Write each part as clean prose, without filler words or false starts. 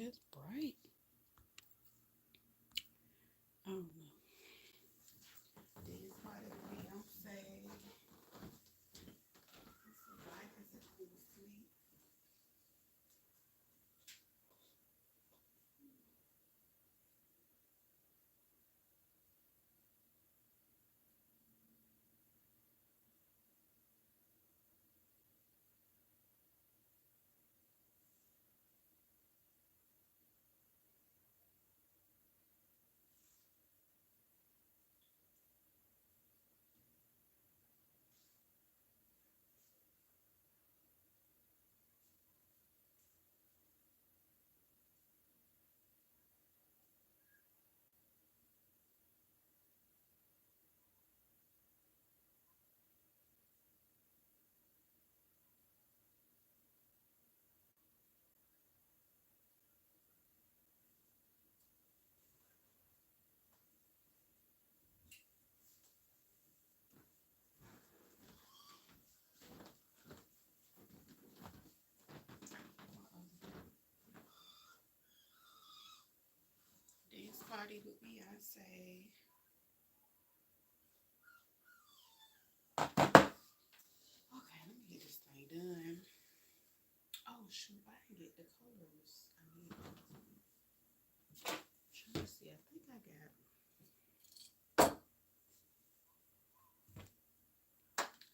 It's bright. I don't know. These body we don't say. It's life is a cool sweet. Dance party with Beyonce. Okay, let me get this thing done. Oh shoot, I didn't get the colors I need. Trying to see, I think I got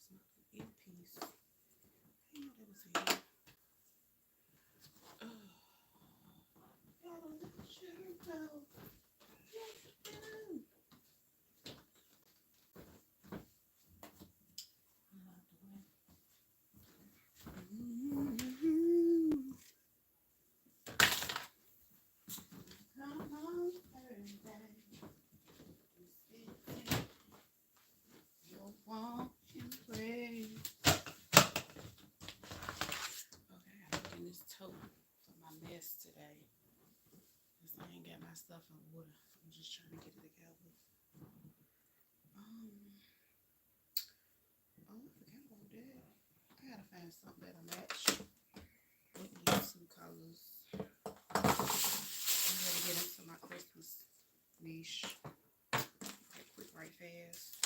some in piece. I know that was here. Oh, gotta let you go. Yes, you do. Out the way. Come on, Thursday. Your walk and pray. Okay, I gotta put in this tote for my mess today. Cause I ain't got my stuff in order. I'm just trying to get it together. Oh, I forgot about that. I gotta find something that'll match with these two colors. I'm gonna get into my Christmas niche. Right quick, right fast.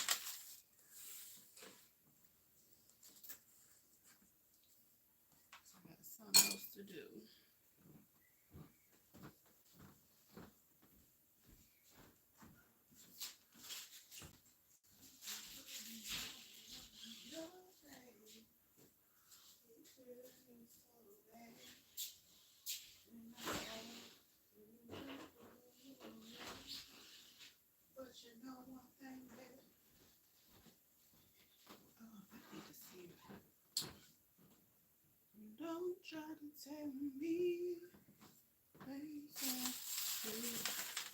So I got something else to do. But you know one thing, baby. Oh, I need to see. Don't try to tell me.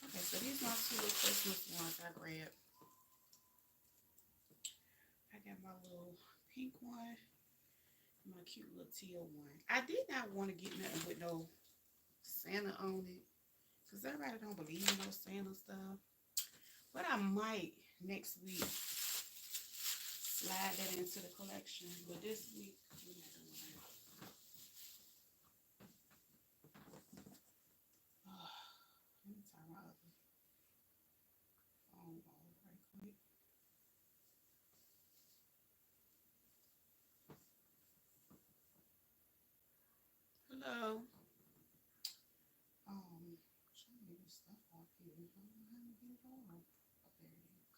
Okay, so these are my two little Christmas ones I grabbed. I got my little pink one and my cute little teal one. I did not want to get nothing with no Santa on it because everybody don't believe in no Santa stuff. But I might next week slide that into the collection. But this week, we're not doing that. Let me turn my other phone off right quick. Hello. Trying to get this stuff off here. I don't know how to get it off. Oh, there it is.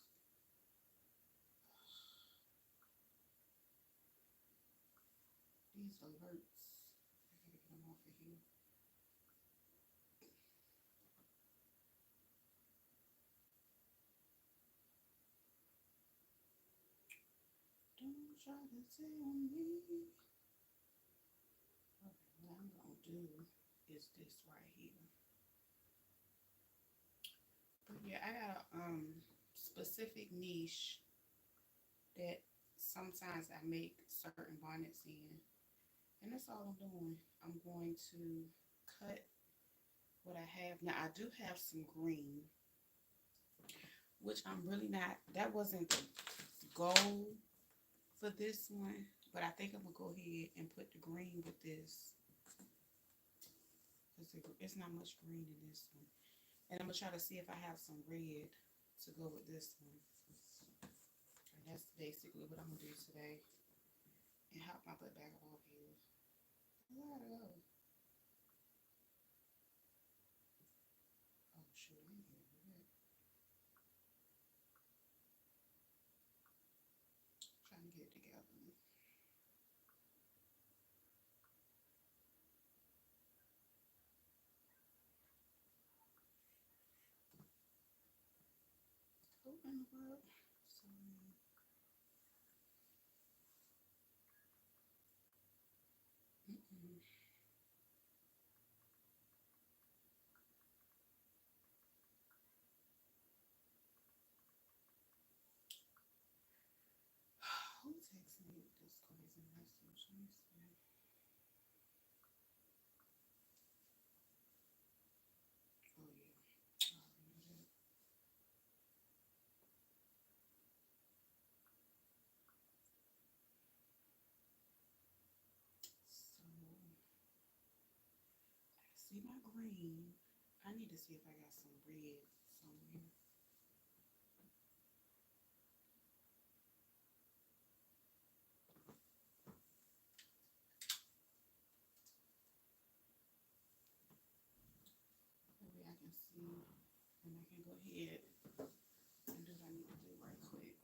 These alerts. I gotta get them off of here. Don't try to tell me. Okay, what I'm gonna do is this right here. But yeah, I got a specific niche that sometimes I make certain bonnets in. And that's all I'm doing. I'm going to cut what I have. Now I do have some green, which I'm really not, that wasn't the goal for this one, but I think I'm gonna go ahead and put the green with this because it's not much green in this one. And I'm going to try to see if I have some red to go with this one. And that's basically what I'm going to do today. And hop my butt back off here. Where gotta go? Oh, shoot, I ain't gonna do that. Trying to get it together. Who in the world? Sorry. Mm-mm. Who texted me with this crazy message? Let me see. Oh, yeah. I already knew that. So, I see my green. I need to see if I got some red somewhere. Maybe I can see, and I can go ahead and do what I need to do right quick.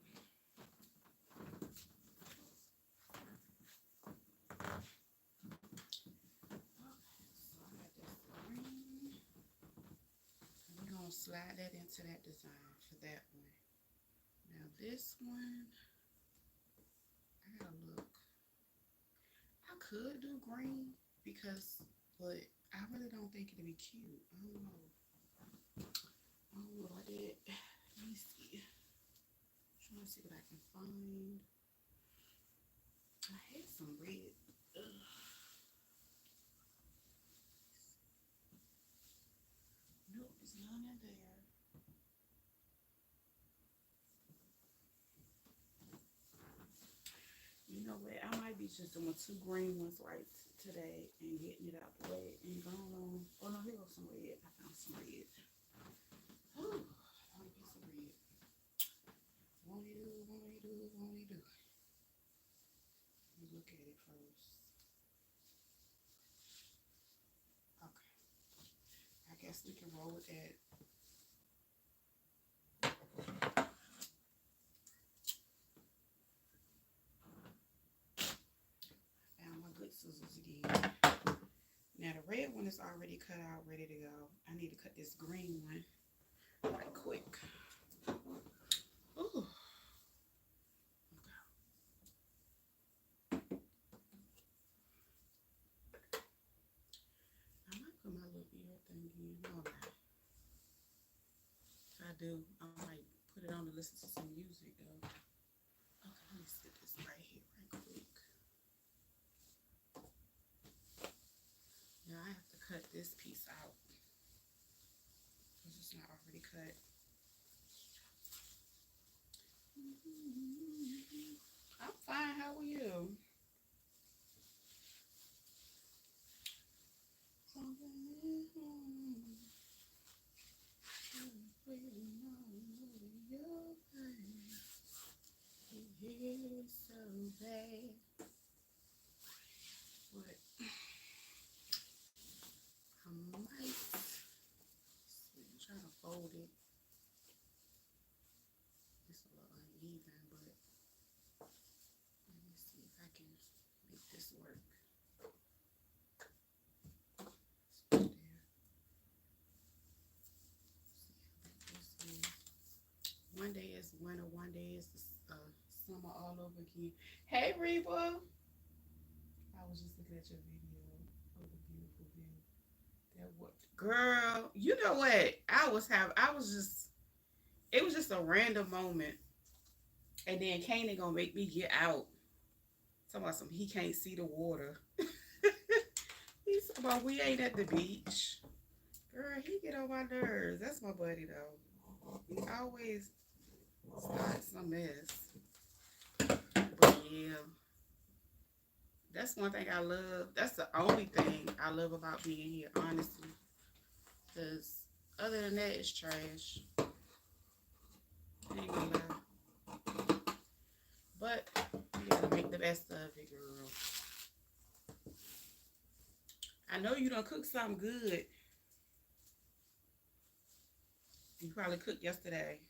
We're gonna slide that into that design for that one. Now this one, I gotta look. I could do green because, but I really don't think it'd be cute. I don't know. I don't know about that. Let me see. I'm trying to see what I can find. I had some red. Ugh. Nope, there's none in there. You know what? I might be just doing 2 green ones right today and getting it out the way and going on. Oh no, here goes some red. I found some red. Ooh, I found a piece of red. Won't he do? Won't he do? Won't he do? Let me look at it first. Okay. I guess we can roll with that. Found my good scissors again. Now the red one is already cut out, ready to go. I need to cut this green one right quick. Ooh. I might put my little ear thing in. No, if I do, I might put it on to listen to some music though. Okay, let me sit this right here right quick. Now I have to cut this piece out because it's not already cut. I'm fine. How are you? It's so bad. But I might see, I'm trying to fold it. It's a little uneven, but let me see if I can make this work. There. See how big this is. One day is winter, one day is summer all over again. Hey Reba, I was just looking at your video of the beautiful view. That what, girl? You know what? It was just a random moment, and then Kanan gonna make me get out. Talking about some, he can't see the water. He's talking about we ain't at the beach. Girl, he get on my nerves. That's my buddy though. He always starts some mess. But yeah, That's one thing I love. That's the only thing I love about being here, honestly. Because other than that, it's trash. I ain't gonna lie. But you gotta make the best of it, girl. I know you done cook something good. You probably cooked yesterday.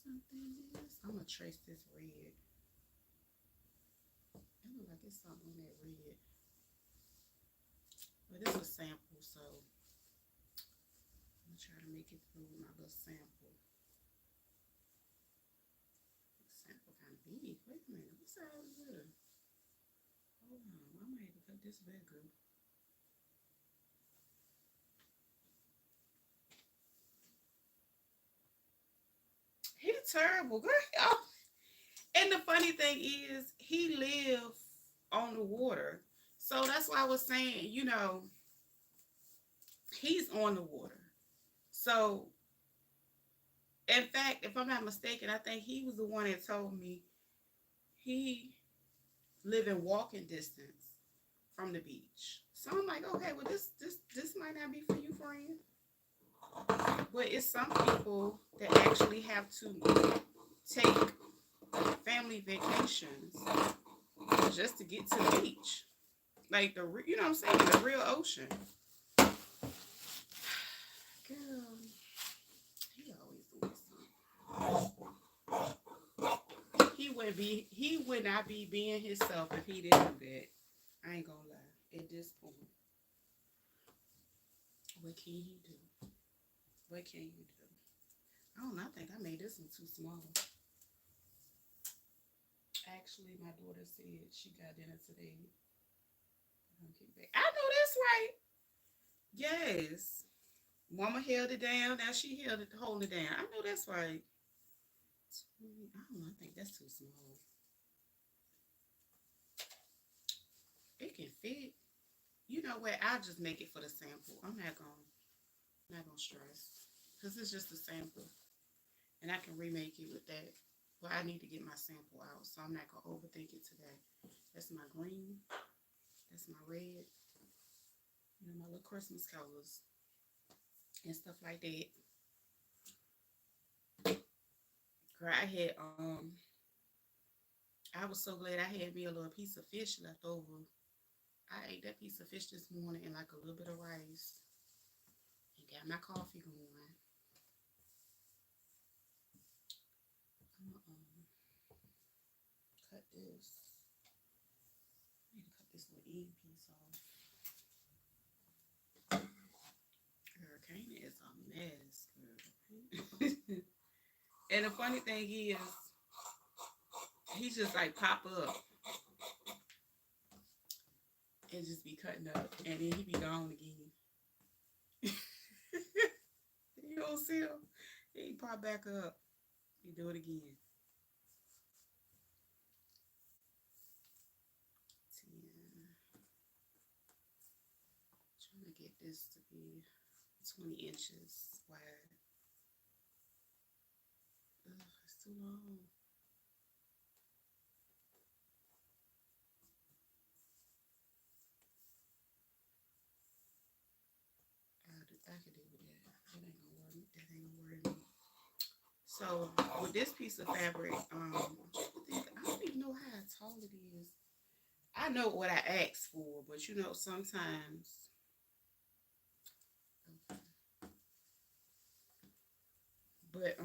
Something is. I'm gonna trace this red. It look like it's something on that red. But it's a sample, so I'm gonna try to make it through with my little sample. Sample kind of big. Wait a minute. What size is it? Hold on. I might have to cut this bigger. He's terrible. Girl. Oh. And the funny thing is, he live on the water. So that's why I was saying, he's on the water. So, in fact, if I'm not mistaken, I think he was the one that told me he live in walking distance from the beach. So I'm like, okay, well, this might not be for you, friend. But it's some people that actually have to take family vacations just to get to the beach, like you know what I'm saying, the real ocean. Girl, he always doing something. He would not be being himself if he didn't do that. I ain't gonna lie. At this point, what can he do? What can you do? I don't know. I think I made this one too small. Actually, my daughter said she got dinner today. I'm gonna kick back. I know that's right. Yes. Mama held it down. Now she held it, holding it down. I know that's right. I don't know. I think that's too small. It can fit. You know what? I'll just make it for the sample. I'm not gonna stress because it's just a sample, and I can remake it with that. But I need to get my sample out, so I'm not gonna overthink it today. That's my green. That's my red. My little Christmas colors and stuff like that. Girl, I was so glad I had me a little piece of fish left over. I ate that piece of fish this morning and like a little bit of rice and got my coffee going. I'm gonna cut this. I need to cut this little end piece off. Hurricane is a mess, girl. And the funny thing is, he just like pop up and just be cutting up, and then he be gone again. You don't see him. He pop back up. He do it again. 10. Trying to get this to be 20 inches wide. Ugh, it's too long. I could do with that. That ain't gonna worry. That ain't gonna worry me. So with this piece of fabric, I don't even know how tall it is. I know what I asked for, but sometimes. Okay. But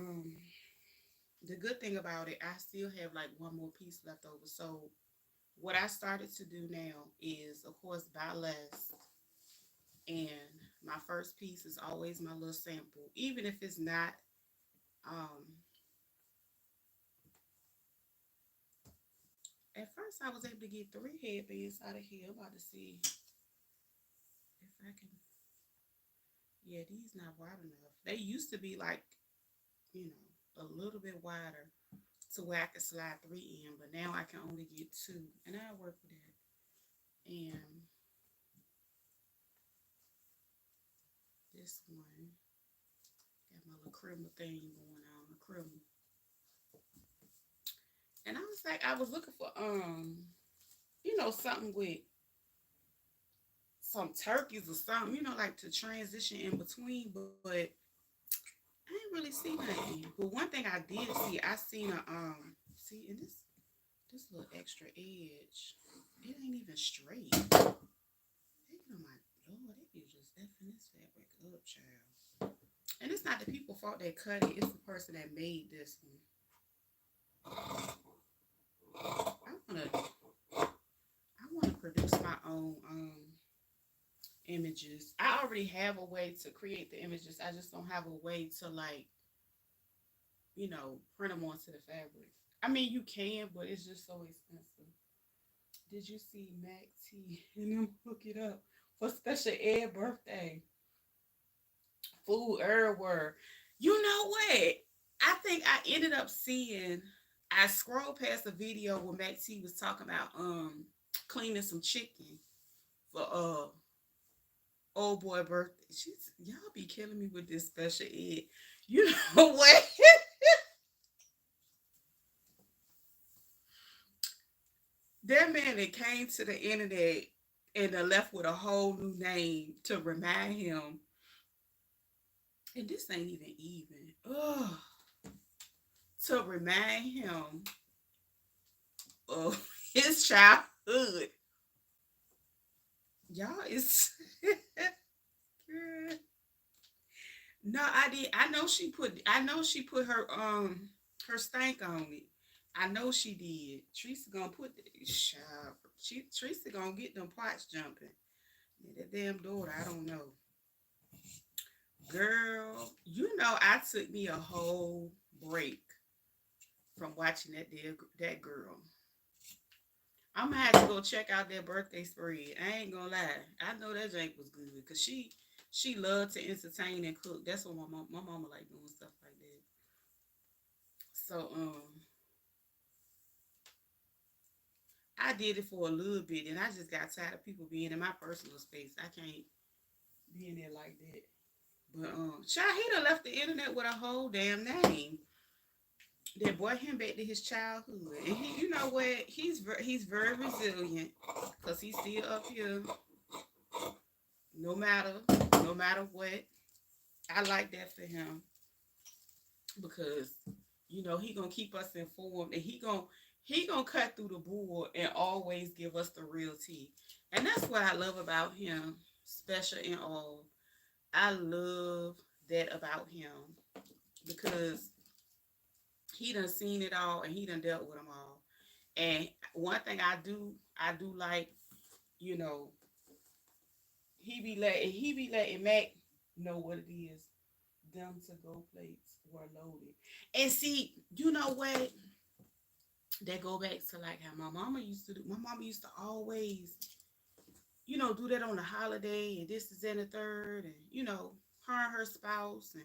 the good thing about it, I still have like one more piece left over. So what I started to do now is, of course, buy less. And my first piece is always my little sample, even if it's not. Um, at first, I was able to get 3 headbands out of here. I'm about to see if I can. Yeah, these not wide enough. They used to be like, a little bit wider to where I could slide 3 in, but now I can only get 2, and I work with that. And this one got my little criminal thing going on, my criminal. And I was like, I was looking for something with some turkeys or something, like to transition in between, but I ain't really see nothing. But one thing I did see, I seen a see, and this little extra edge, it ain't even straight. Oh my lord, they be just effing this fabric up, child. And it's not the people fault that cut it, it's the person that made this one. I wanna produce my own images. I already have a way to create the images. I just don't have a way to like, print them onto the fabric. I mean, you can, but it's just so expensive. Did you see Mac T and them hook it up for special ed birthday? Food everywhere. You know what? I think I ended up seeing. I scrolled past a video where Mac T was talking about cleaning some chicken for old boy birthday. Y'all be killing me with this special ed. You know what? That man that came to the internet and left with a whole new name to remind him. And this ain't even. Ugh. To remind him of his childhood. Y'all is no, I did. I know she put her stank on it. I know she did. Teresa gonna put the child. Teresa gonna get them pots jumping. Yeah, that damn daughter, I don't know. Girl, I took me a whole break from watching that girl. I'm gonna have to go check out that birthday spread. I ain't gonna lie. I know that Jake was good because she loved to entertain and cook. That's what my mama like doing stuff like that. So I did it for a little bit and I just got tired of people being in my personal space. I can't be in there like that. But child, he done left the internet with a whole damn name that brought him back to his childhood. And he, you know what? He's very resilient because he's still up here, no matter no matter what. I like that for him because he gonna keep us informed and he gonna cut through the bull and always give us the real tea. And that's what I love about him, special and all. I love that about him because he done seen it all and he done dealt with them all. And one thing I do like, you know, he be letting Mac know what it is. Them to go plates were loaded. And see, you know what? That go back to like how my mama used to do. My mama used to always, do that on the holiday and this is in the third, and her and her spouse and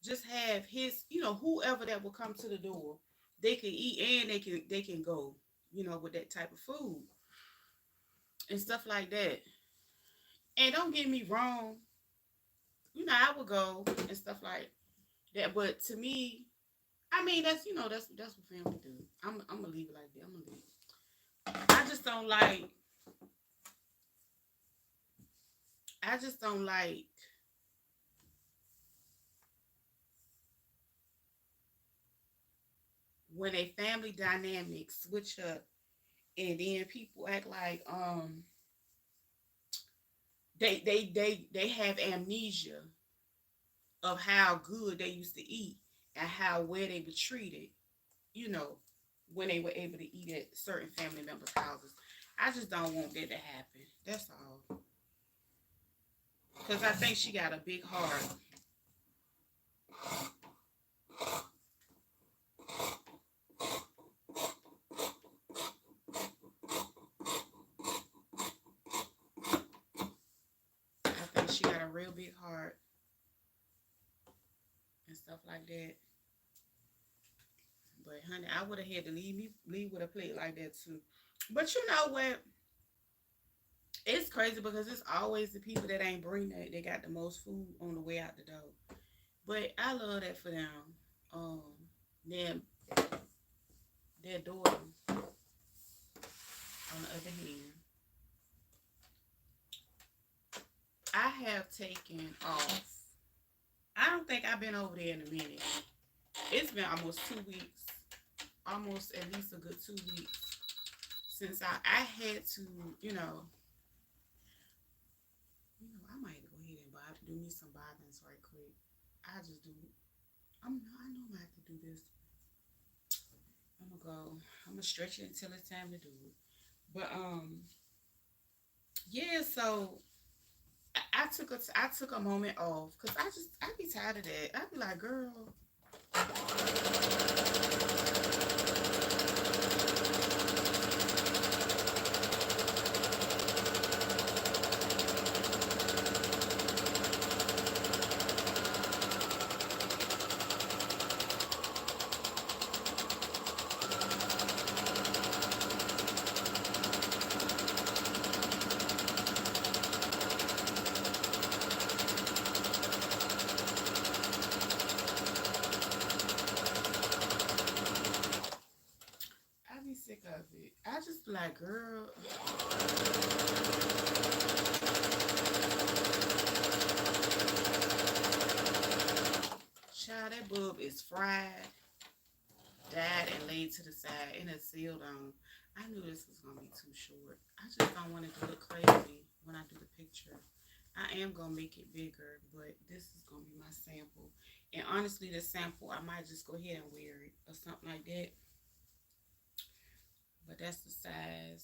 just have his, whoever that will come to the door, they can eat and they can go, with that type of food and stuff like that. And don't get me wrong, I would go and stuff like that. But to me, I mean, that's what family do. I'm gonna leave it like that. I'm gonna leave it. I just don't like when a family dynamic switch up and then people act like they have amnesia of how good they used to eat and how well they were treated, you know, when they were able to eat at certain family members' houses. I just don't want that to happen. That's all. Because I think she got a big heart. I think she got a real big heart and stuff like that. But honey, I would have had to leave with a plate like that too. But you know what? It's crazy because it's always the people that ain't bring that they got the most food on the way out the door. But I love that for them. Um, them their daughter, on the other hand, I have taken off. I don't think I've been over there in a minute. It's been almost 2 weeks, almost at least a good 2 weeks since I had to, you know, I might go ahead and do me some bobbins right quick. I just do. I know I'm gonna have to do this. I'm gonna go. I'm gonna stretch it until it's time to do it. But yeah. So I took a moment off because I be tired of that. I be like, girl, I be sick of it. I just be like, girl, child, that bub is fried, died, and laid to the side, and it's sealed on. I knew this was gonna be too short. I just don't want it to look crazy when I do the picture. I am gonna make it bigger, but this is gonna be my sample. And honestly, the sample, I might just go ahead and wear it or something like that. But that's the size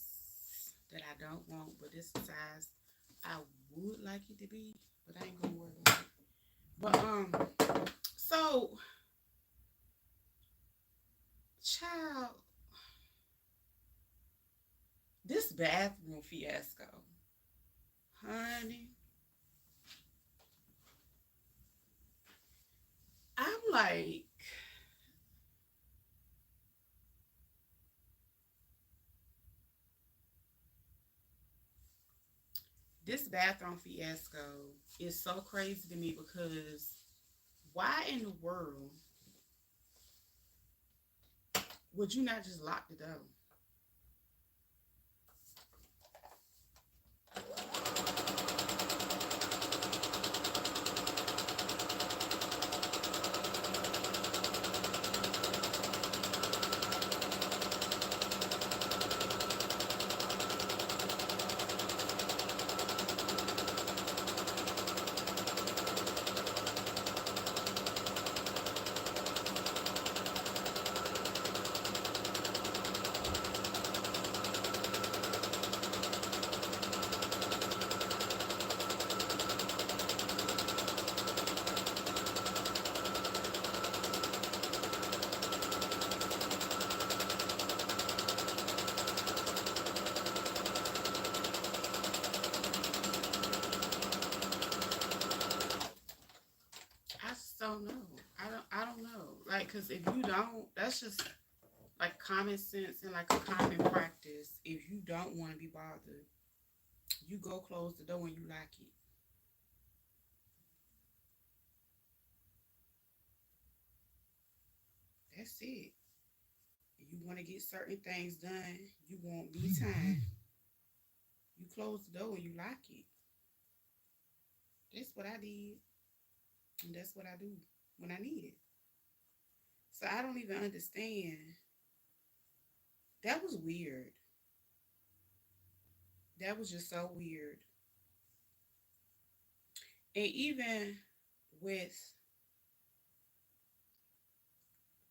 that I don't want. But this is the size I would like it to be. But I ain't gonna worry about it. But so child, this bathroom fiasco, honey. I'm like, this bathroom fiasco is so crazy to me because why in the world would you not just lock the door? I just don't know. I don't know. Like, cause if you don't, that's just like common sense and like a common practice. If you don't want to be bothered, you go close the door when you like it. That's it. If you want to get certain things done, you want me time. You close the door when you like it. That's what I did, and that's what I do when I need it. So I don't even understand. That was weird. That was just so weird. And even with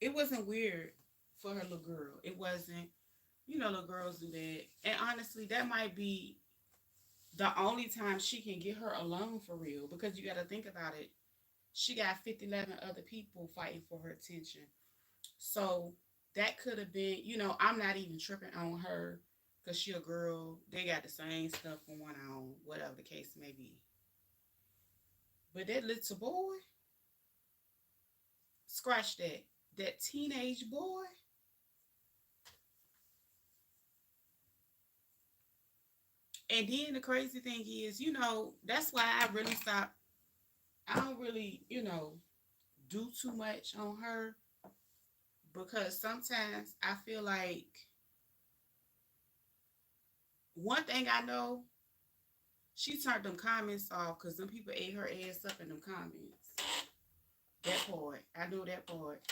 it wasn't weird for her little girl. It wasn't. Little girls do that. And honestly, that might be the only time she can get her alone for real. Because you got to think about it. She got 50, 11 other people fighting for her attention. So that could have been, I'm not even tripping on her because she a girl. They got the same stuff going on, whatever the case may be. But that little boy, scratch that. That teenage boy, and then the crazy thing is, that's why I really stopped. I don't really, do too much on her because sometimes I feel like one thing I know, she turned them comments off because them people ate her ass up in them comments. That part. I know that part.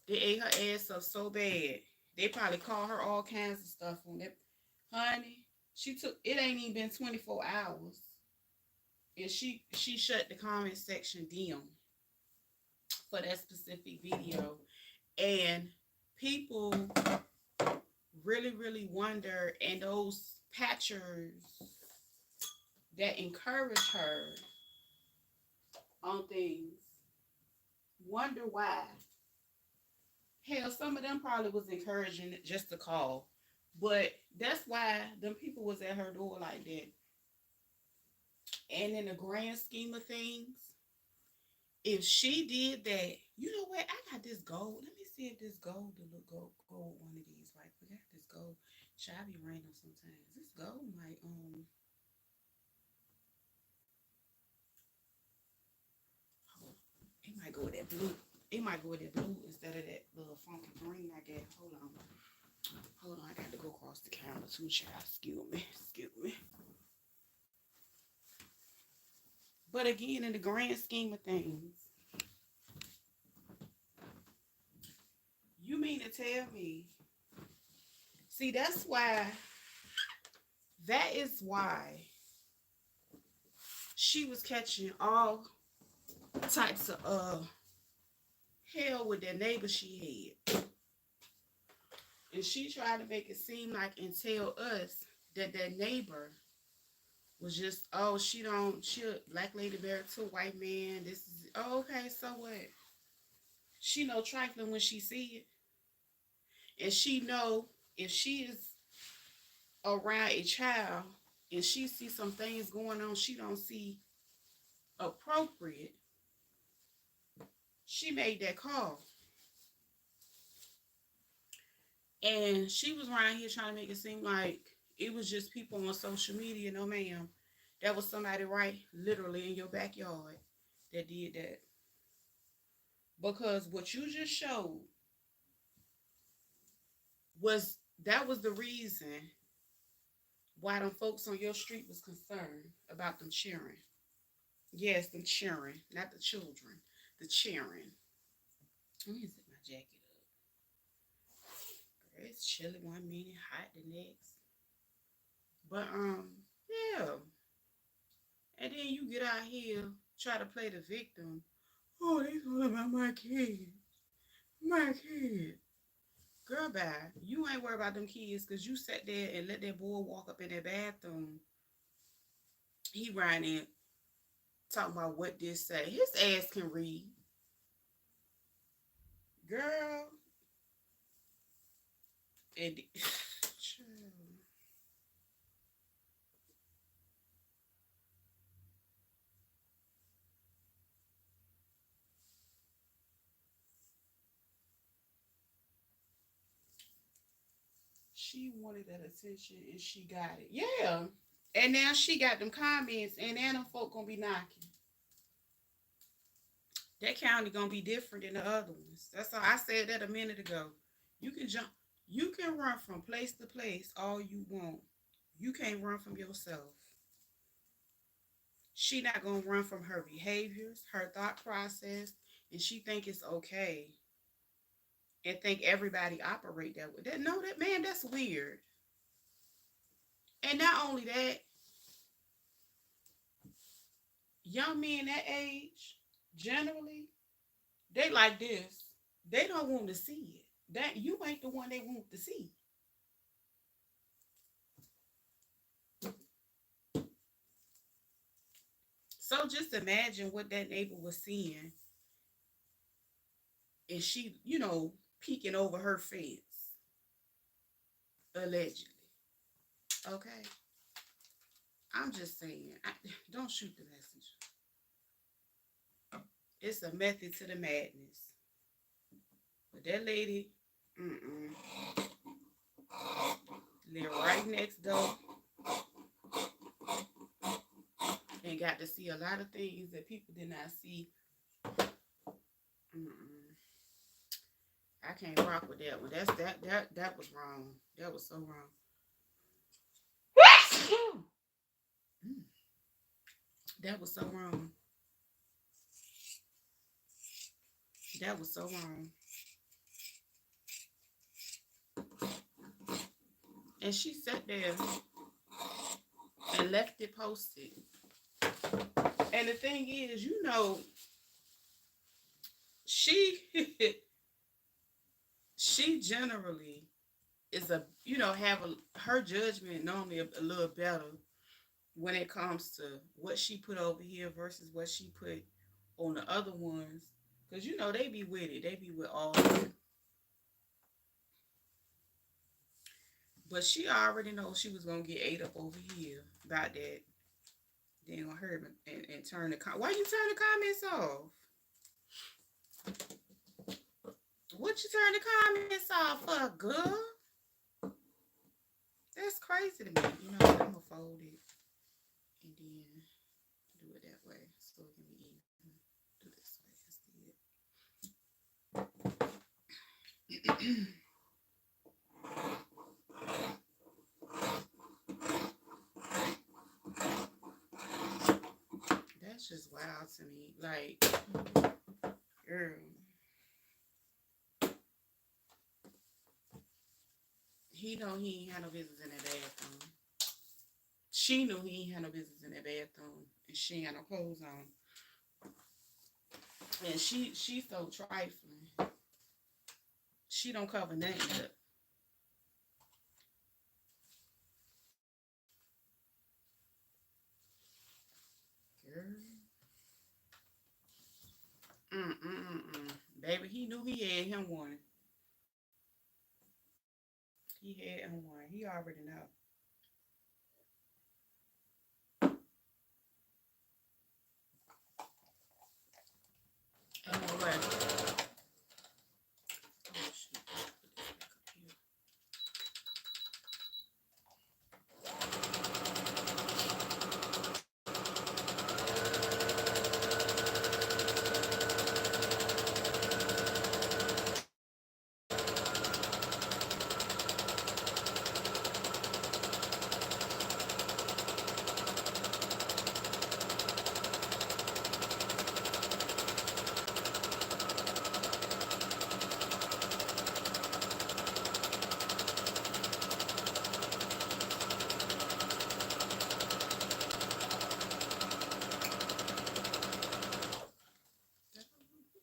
They ate her ass up so bad. They probably called her all kinds of stuff on that. Honey, she took it ain't even been 24 hours. And she shut the comment section down for that specific video. And people really, really wonder, and those patchers that encourage her on things wonder why. Hell, some of them probably was encouraging it just to call. But that's why them people was at her door like that. And in the grand scheme of things, if she did that, you know what? I got this gold. Let me see if this gold to look gold one of these right quick. I got this gold. Should I be random sometimes? This gold might it might go with that blue. It might go with that blue instead of that little funky green I got. Hold on. Hold on, I got to go across the camera too, child. Excuse me. Excuse me. But again, in the grand scheme of things, you mean to tell me? See, that is why she was catching all types of hell with that neighbor she had. And she tried to make it seem like and tell us that that neighbor was just, oh, she a black lady married to a white man. This is, oh, okay, so what? She know trifling when she see it. And she know if she is around a child and she see some things going on she don't see appropriate, she made that call. And she was around here trying to make it seem like it was just people on social media. No, ma'am. That was somebody right literally in your backyard that did that. Because what you just showed was that was the reason why them folks on your street was concerned about them cheering. Yes, them cheering, not the children. The cheering. Let me zip my jacket up. It's chilly one minute, hot the next. But yeah. And then you get out here, try to play the victim. Oh, they talking about my kids. My kids. Girl, bye. You ain't worried about them kids because you sat there and let that boy walk up in that bathroom. He riding in talking about what this say. His ass can read. Girl. And she wanted that attention and she got it. Yeah. And now she got them comments and now them folk gonna be knocking. That county gonna be different than the other ones. That's all I said that a minute ago. You can jump you can run from place to place all you want. You can't run from yourself. She not gonna run from her behaviors, her thought process, and she think it's okay and think everybody operate that way. That no, that man, that's weird. And not only that, young men that age, generally, they like this. They don't want to see it. That you ain't the one they want to see. So just imagine what that neighbor was seeing, and she, peeking over her fence, allegedly. Okay, I'm just saying, don't shoot the messenger. It's a method to the madness. But that lady, live right next door and got to see a lot of things that people did not see. Mm-mm. I can't rock with that one. That was wrong. That was so wrong. That was so wrong. That was so wrong. And she sat there and left it posted. And the thing is, she she generally is have her judgment normally a little better when it comes to what she put over here versus what she put on the other ones. Because they be with it. They be with all of it. But she already knows she was gonna get ate up over here about that. Then gonna hurt and turn why you turn the comments off? What you turn the comments off for, girl? That's crazy to me. I'm gonna fold it and then do it that way so it can be even. Do this way instead. That's just wild to me. Like, girl. He know he ain't had no business in that bathroom. She knew he ain't had no business in that bathroom. And she ain't had no clothes on. And she's so trifling. She don't cover nothing up. Girl. Baby, he knew he had him one. He had him one. He already know. Anyway. Oh, shit.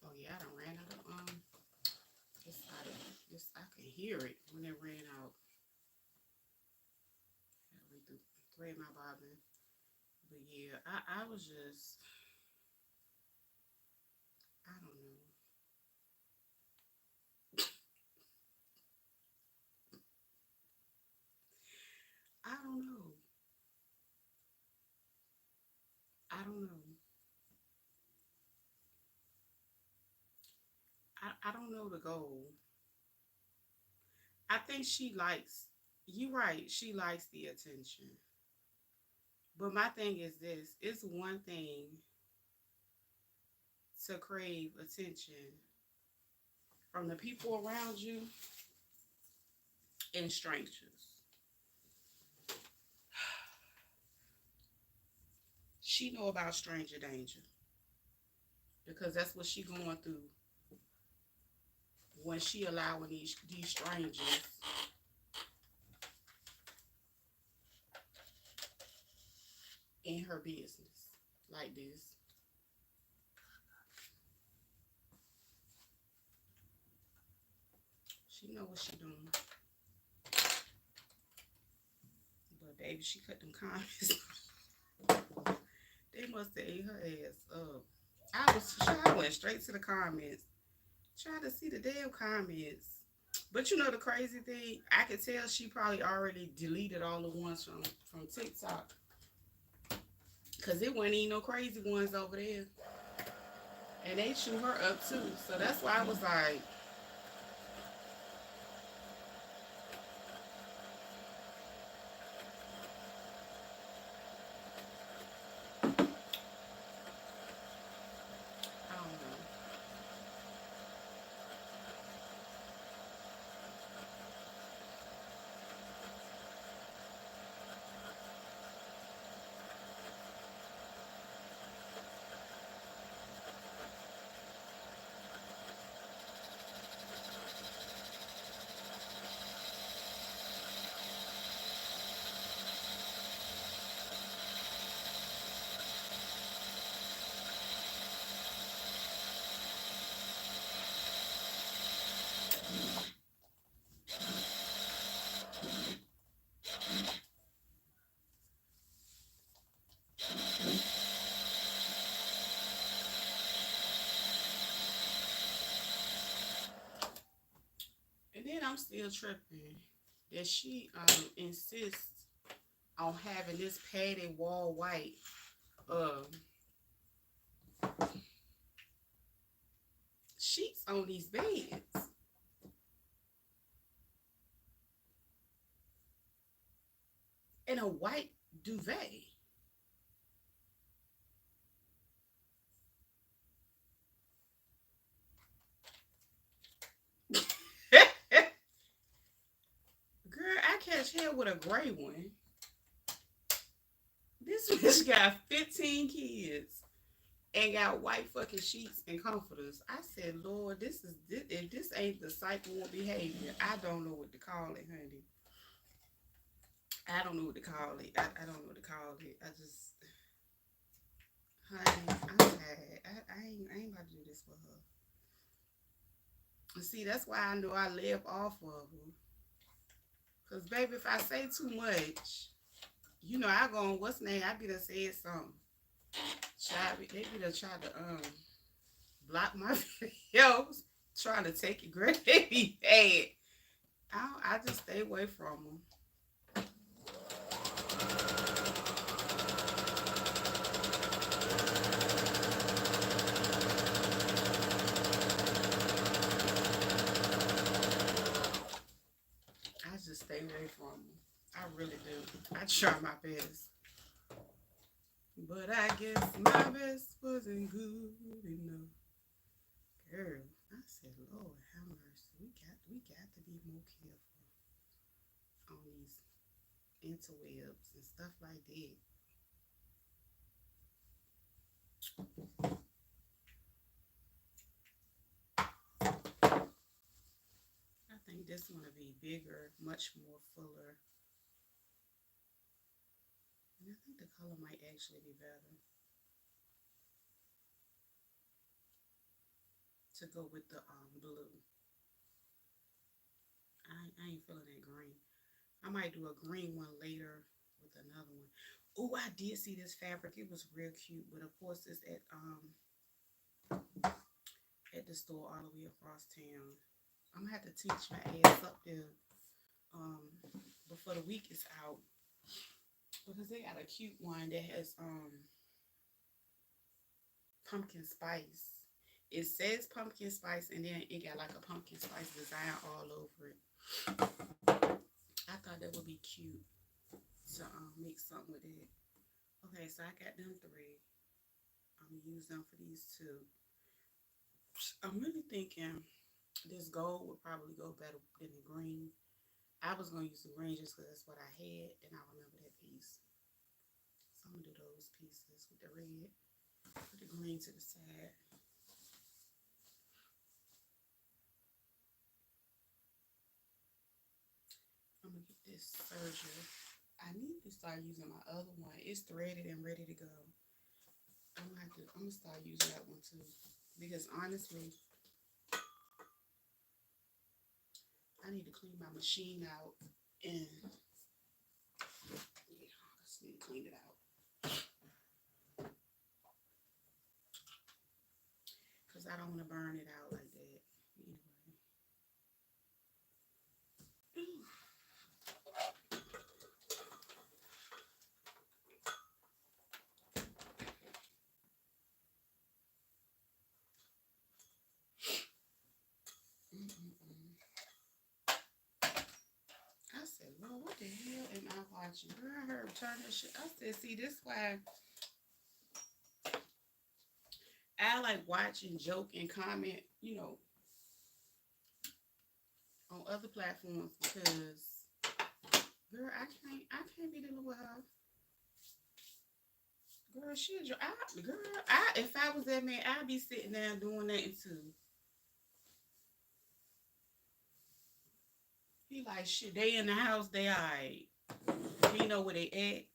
Oh yeah, I done ran out of this I can hear it when it ran out. I went through thread my bobbin. But yeah, I was just I don't know. I don't know. I don't know. I don't know the goal. I think she likes you right, she likes the attention. But my thing is this, it's one thing to crave attention from the people around you and strangers. She know about stranger danger because that's what she going through when she allowing these strangers in her business like this. She know what she doing. But baby, she cut them comments. They must have ate her ass up. I went straight to the comments, trying to see the damn comments. But the crazy thing, I could tell she probably already deleted all the ones from TikTok. Cause it wasn't even no crazy ones over there. And they chew her up too. So that's why I was like, I don't know. I'm still tripping that she insists on having this padded wall white um sheets on these beds. And a white duvet. Girl, I catch hell with a gray one. This bitch got 15 kids and got white fucking sheets and comforters. I said, Lord, if this ain't the psycho behavior, I don't know what to call it, honey. I don't know what to call it. I don't know what to call it. I just, honey, I'm tired. I ain't about to do this for her. See, that's why I know I live off of her. Cause baby, if I say too much, I go on what's name. I be done said something. They be done tried to block my videos, trying to take it great. They be bad. I just stay away from them. I just stay away from them. I really do. I try my best. But I guess my best wasn't good enough. Girl, I said, Lord, have mercy. We got to be more careful on these interwebs and stuff like that. I think this one will be bigger, much more fuller. And I think the color might actually be better to go with the blue. I ain't feeling that green. I might do a green one later with another one. Oh, I did see this fabric. It was real cute, but of course it's at the store all the way across town. I'm gonna have to teach my ass up there before the week is out because they got a cute one that has pumpkin spice. It says pumpkin spice and then it got like a pumpkin spice design all over it. I thought that would be cute to make something with it. Okay, so I got them three. I'm gonna use them for these two. I'm really thinking this gold would probably go better than the green. I was gonna use the green just because that's what I had and I remember that piece. So I'm gonna do those pieces with the red. Put the green to the side. I'm gonna get this serger. I need to start using my other one. It's threaded and ready to go. I'm gonna start using that one too. Because honestly, I need to clean my machine out and yeah, I just need to clean it out. Because I don't want to burn it out like that. Anyway. I said, Lord, what the hell am I watching? Girl, I heard turn that shit. I said, see, this why I like watching, joke, and comment, on other platforms because, girl, I can't be dealing with her. Girl, if I was that man, I'd be sitting down doing that too. He like, shit, they in the house, they alright. He know where they at.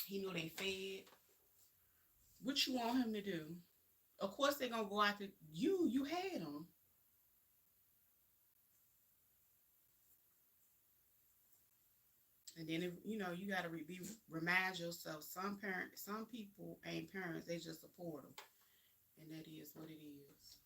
He know they fed. What you want him to do? Of course they gonna go after you. You had them. And then, if, you gotta remind yourself. Some people ain't parents. They just support them, and that is what it is.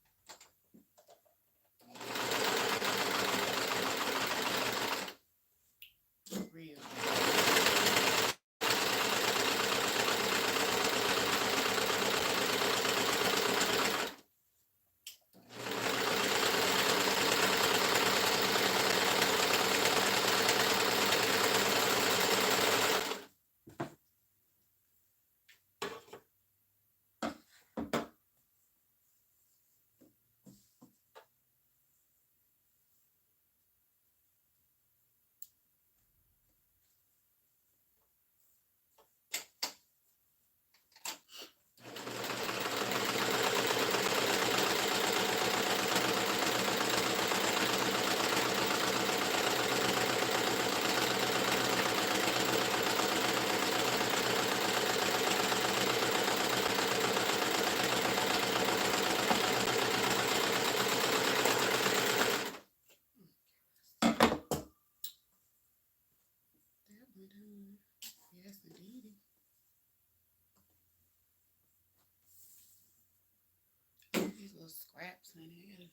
little scraps, honey.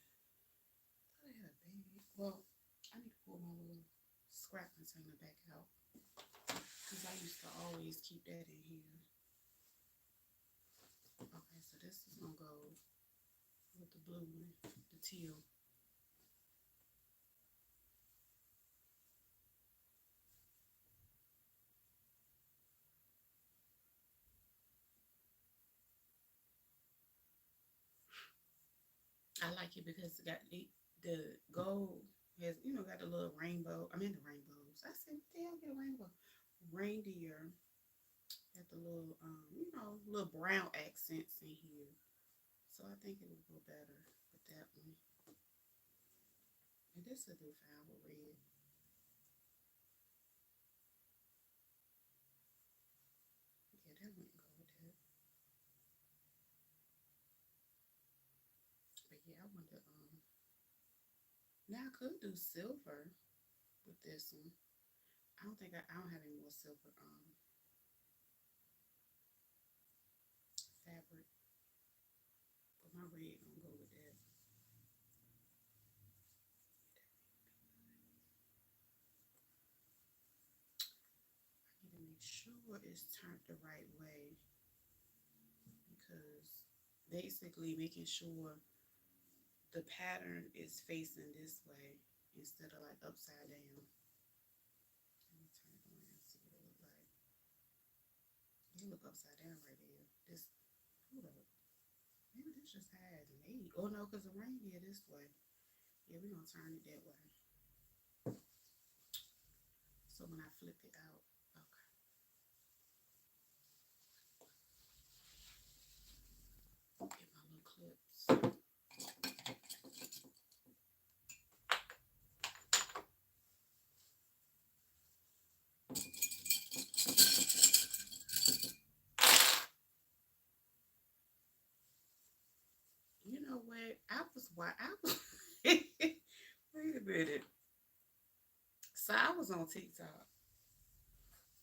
I had a baby. Well, I need to pull my little scrap container back out because I used to always keep that in here. Okay, so this is gonna go with the blue one, the teal. I like it because it got the gold has got the little rainbow. I mean the rainbows. I said what the hell get a rainbow? Reindeer got the little little brown accents in here. So I think it would go better with that one. And this will do fine with red. Yeah, that wouldn't go with that. But yeah, I want to now I could do silver with this one. I don't have any more silver fabric. But my red gonna go with that. I need to make sure it's turned the right way because basically making sure the pattern is facing this way instead of like upside down. Let me turn it around and see what it look like. It look upside down right there. This hold up. Maybe this just has an 8. Oh no, because the reindeer this way. Yeah, we're gonna turn it that way. So when I flip it out, okay. Get my little clips. You know what? I was wait a minute. So I was on TikTok.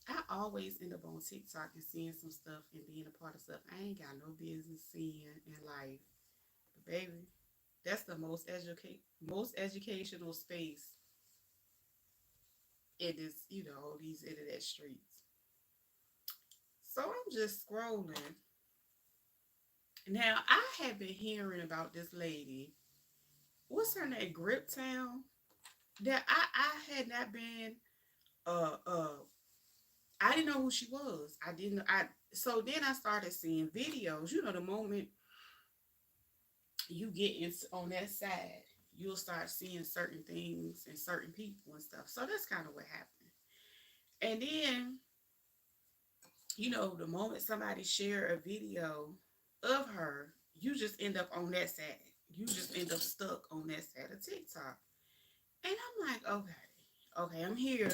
I always end up on TikTok and seeing some stuff and being a part of stuff I ain't got no business seeing in life. But baby, that's the most educational space in this, these internet streets. So I'm just scrolling. Now I have been hearing about this lady. What's her name? Grip Town. That I had not been uh uh I didn't know who she was. I didn't I so then I started seeing videos. The moment you get on that side, you'll start seeing certain things and certain people and stuff. So that's kind of what happened. And then, the moment somebody share a video of her, you just end up on that side. You just end up stuck on that side of TikTok. And I'm like, okay, I'm here.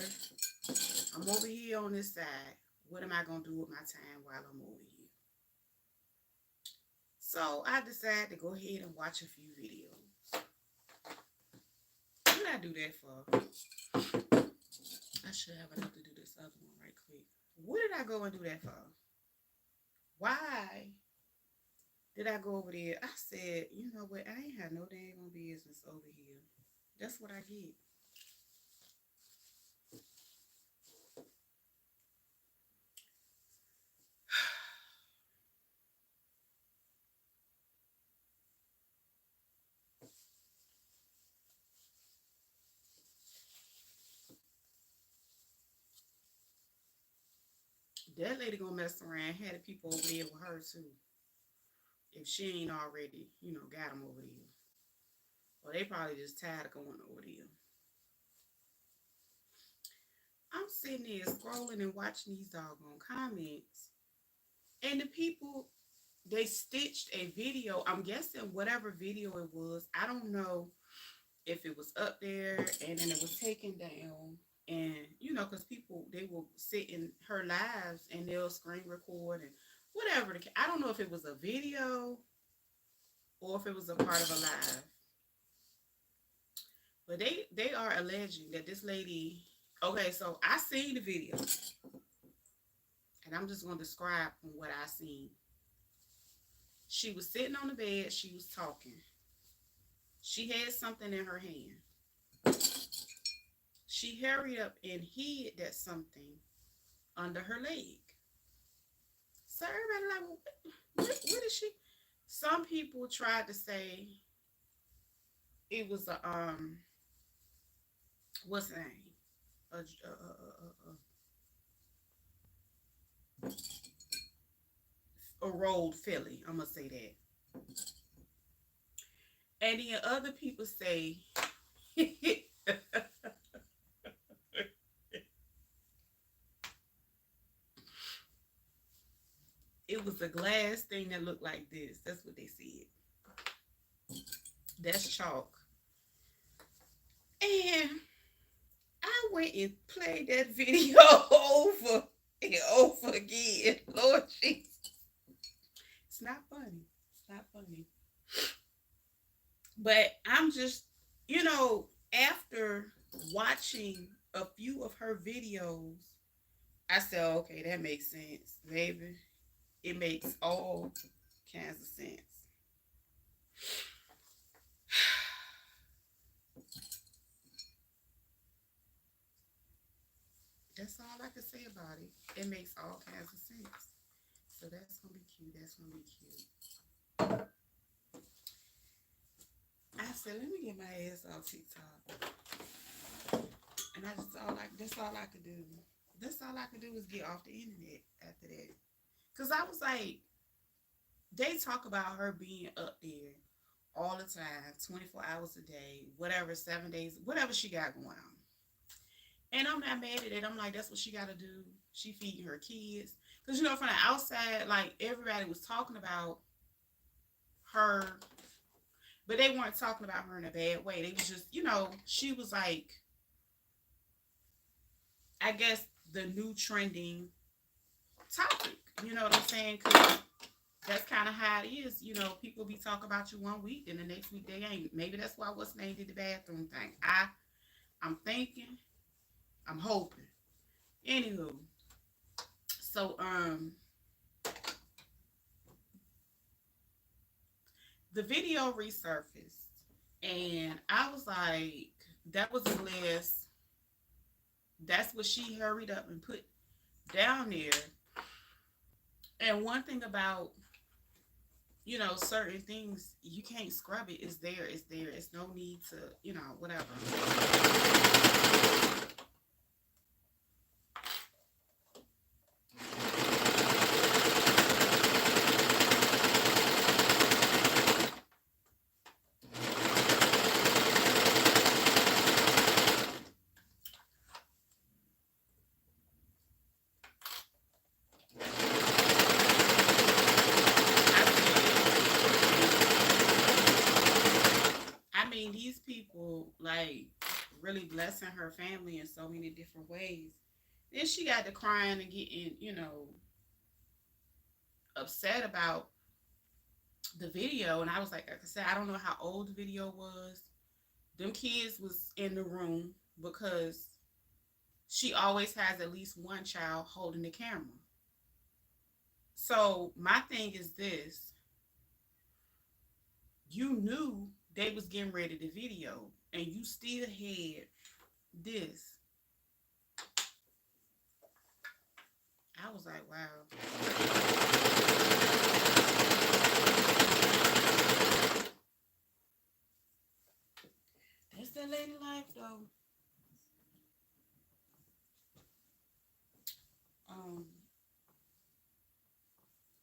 I'm over here on this side. What am I gonna do with my time while I'm over here? So I decided to go ahead and watch a few videos. What did I do that for? I should have enough to do this other one right quick. What did I go and do that for? Why did I go over there? I said, you know what? I ain't had no dang on business over here. That's what I get. That lady gonna mess around. Had the people over there with her too. If she ain't already, got them over there. Or they probably just tired of going over there. I'm sitting there scrolling and watching these doggone comments. And the people, they stitched a video. I'm guessing whatever video it was. I don't know if it was up there and then it was taken down. And, because people, they will sit in her lives and they'll screen record and whatever. I don't know if it was a video or if it was a part of a live. But they are alleging that this lady. Okay, so I seen the video, and I'm just gonna describe what I seen. She was sitting on the bed. She was talking. She had something in her hand. She hurried up and hid that something under her leg. So everybody like, well, what is she? Some people tried to say it was a what's the name? A rolled Philly. I'm gonna say that. And then other people say it was a glass thing that looked like this. That's what they said. That's chalk. And I went and played that video over and over again. Lord Jesus. It's not funny. It's not funny. But I'm just, after watching a few of her videos, I said, okay, that makes sense, baby. It makes all kinds of sense. That's all I can say about it. It makes all kinds of sense. So that's gonna be cute. That's gonna be cute. I said, let me get my ass off TikTok. And that's all I could do. That's all I could do was get off the internet after that. Cause I was like, they talk about her being up there all the time, 24 hours a day, whatever, 7 days, whatever she got going on. And I'm not mad at it. I'm like, that's what she got to do. She feeding her kids. Because, from the outside, like, everybody was talking about her, but they weren't talking about her in a bad way. They was just, she was like, I guess, the new trending topic. You know what I'm saying? Because that's kind of how it is. People be talking about you one week, and the next week they ain't. Maybe that's why what's name did the bathroom thing. I'm thinking. I'm hoping. Anywho, so the video resurfaced, and I was like, that was a glass. That's what she hurried up and put down there. And one thing about certain things, you can't scrub it. It's there. It's there. It's no need to, whatever. These people like really blessing her family in so many different ways. Then she got to crying and getting, upset about the video. And I was like I said, I don't know how old the video was. Them kids was in the room because she always has at least one child holding the camera. So my thing is this. You knew they was getting ready to video, and you still had this. I was like, wow. That's the lady life, though.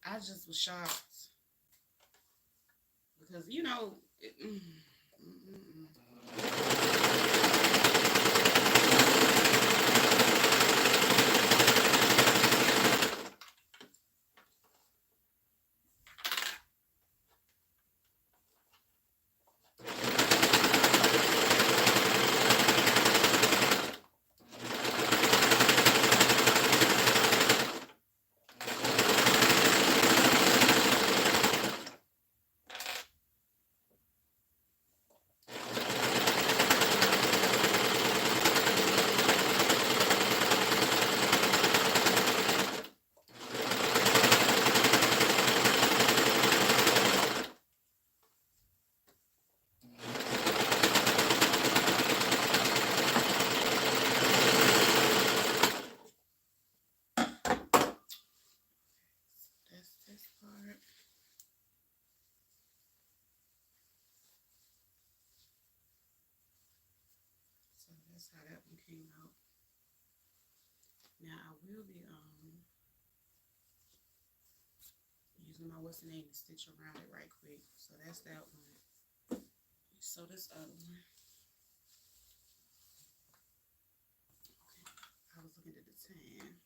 I just was shocked because that's how that one came out. Now I will be using my what's the name to stitch around it right quick. So that's that one. So this other one. Okay. I was looking at the tan.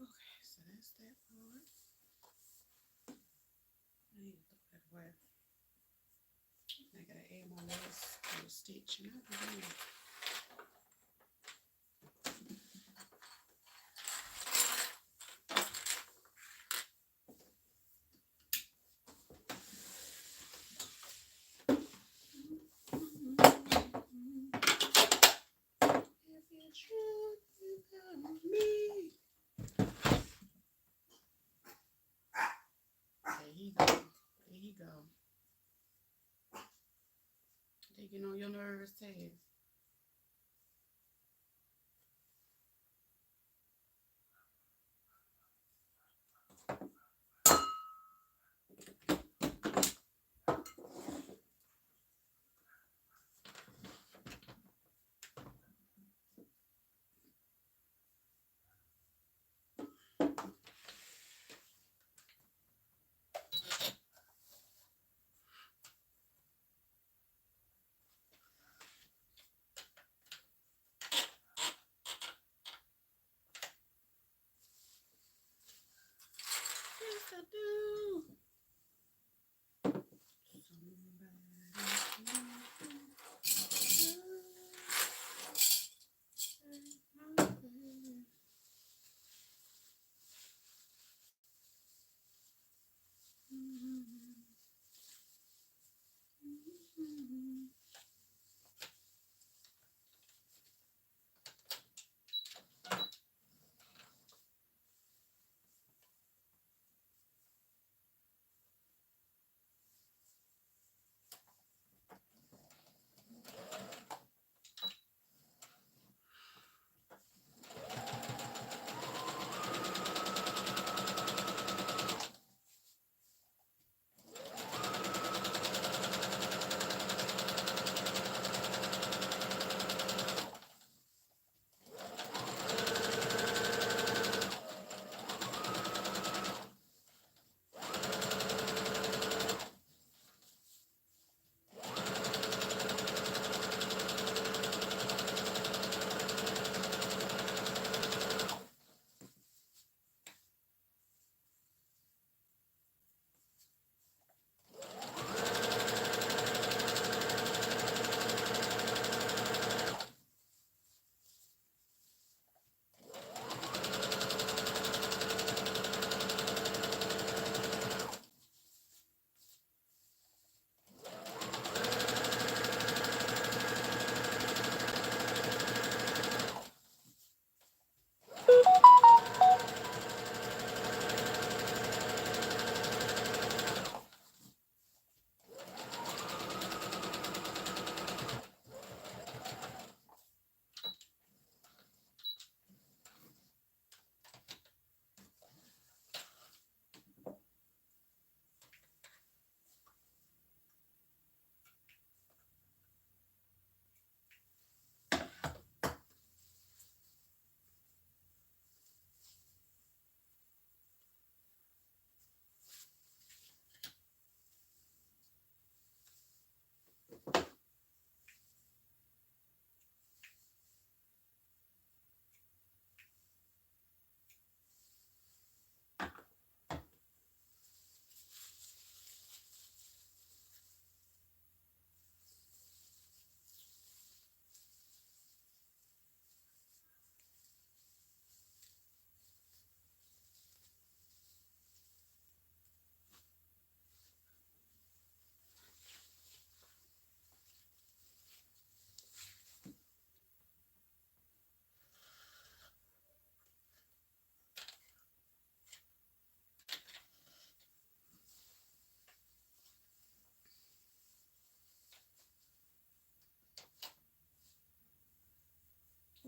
Okay, so that's that part. I need to throw that away. I gotta add my last little stitch and I'll be done. If you're true, you got me. There he go. There he go. Taking on your nervous task.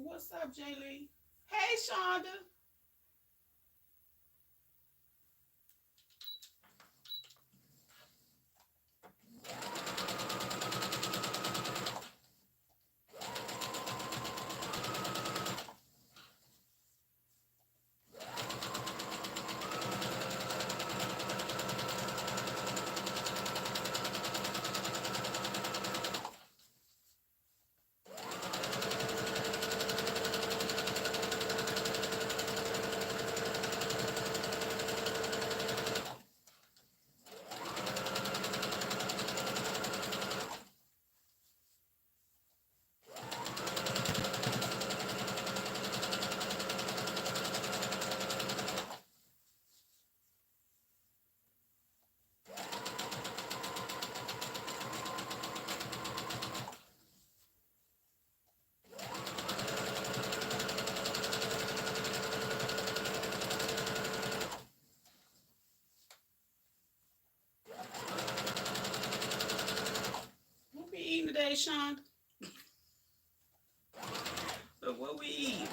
What's up, Jaylee? Hey, Shonda. What we eating today, Shonda? Look, what we eating?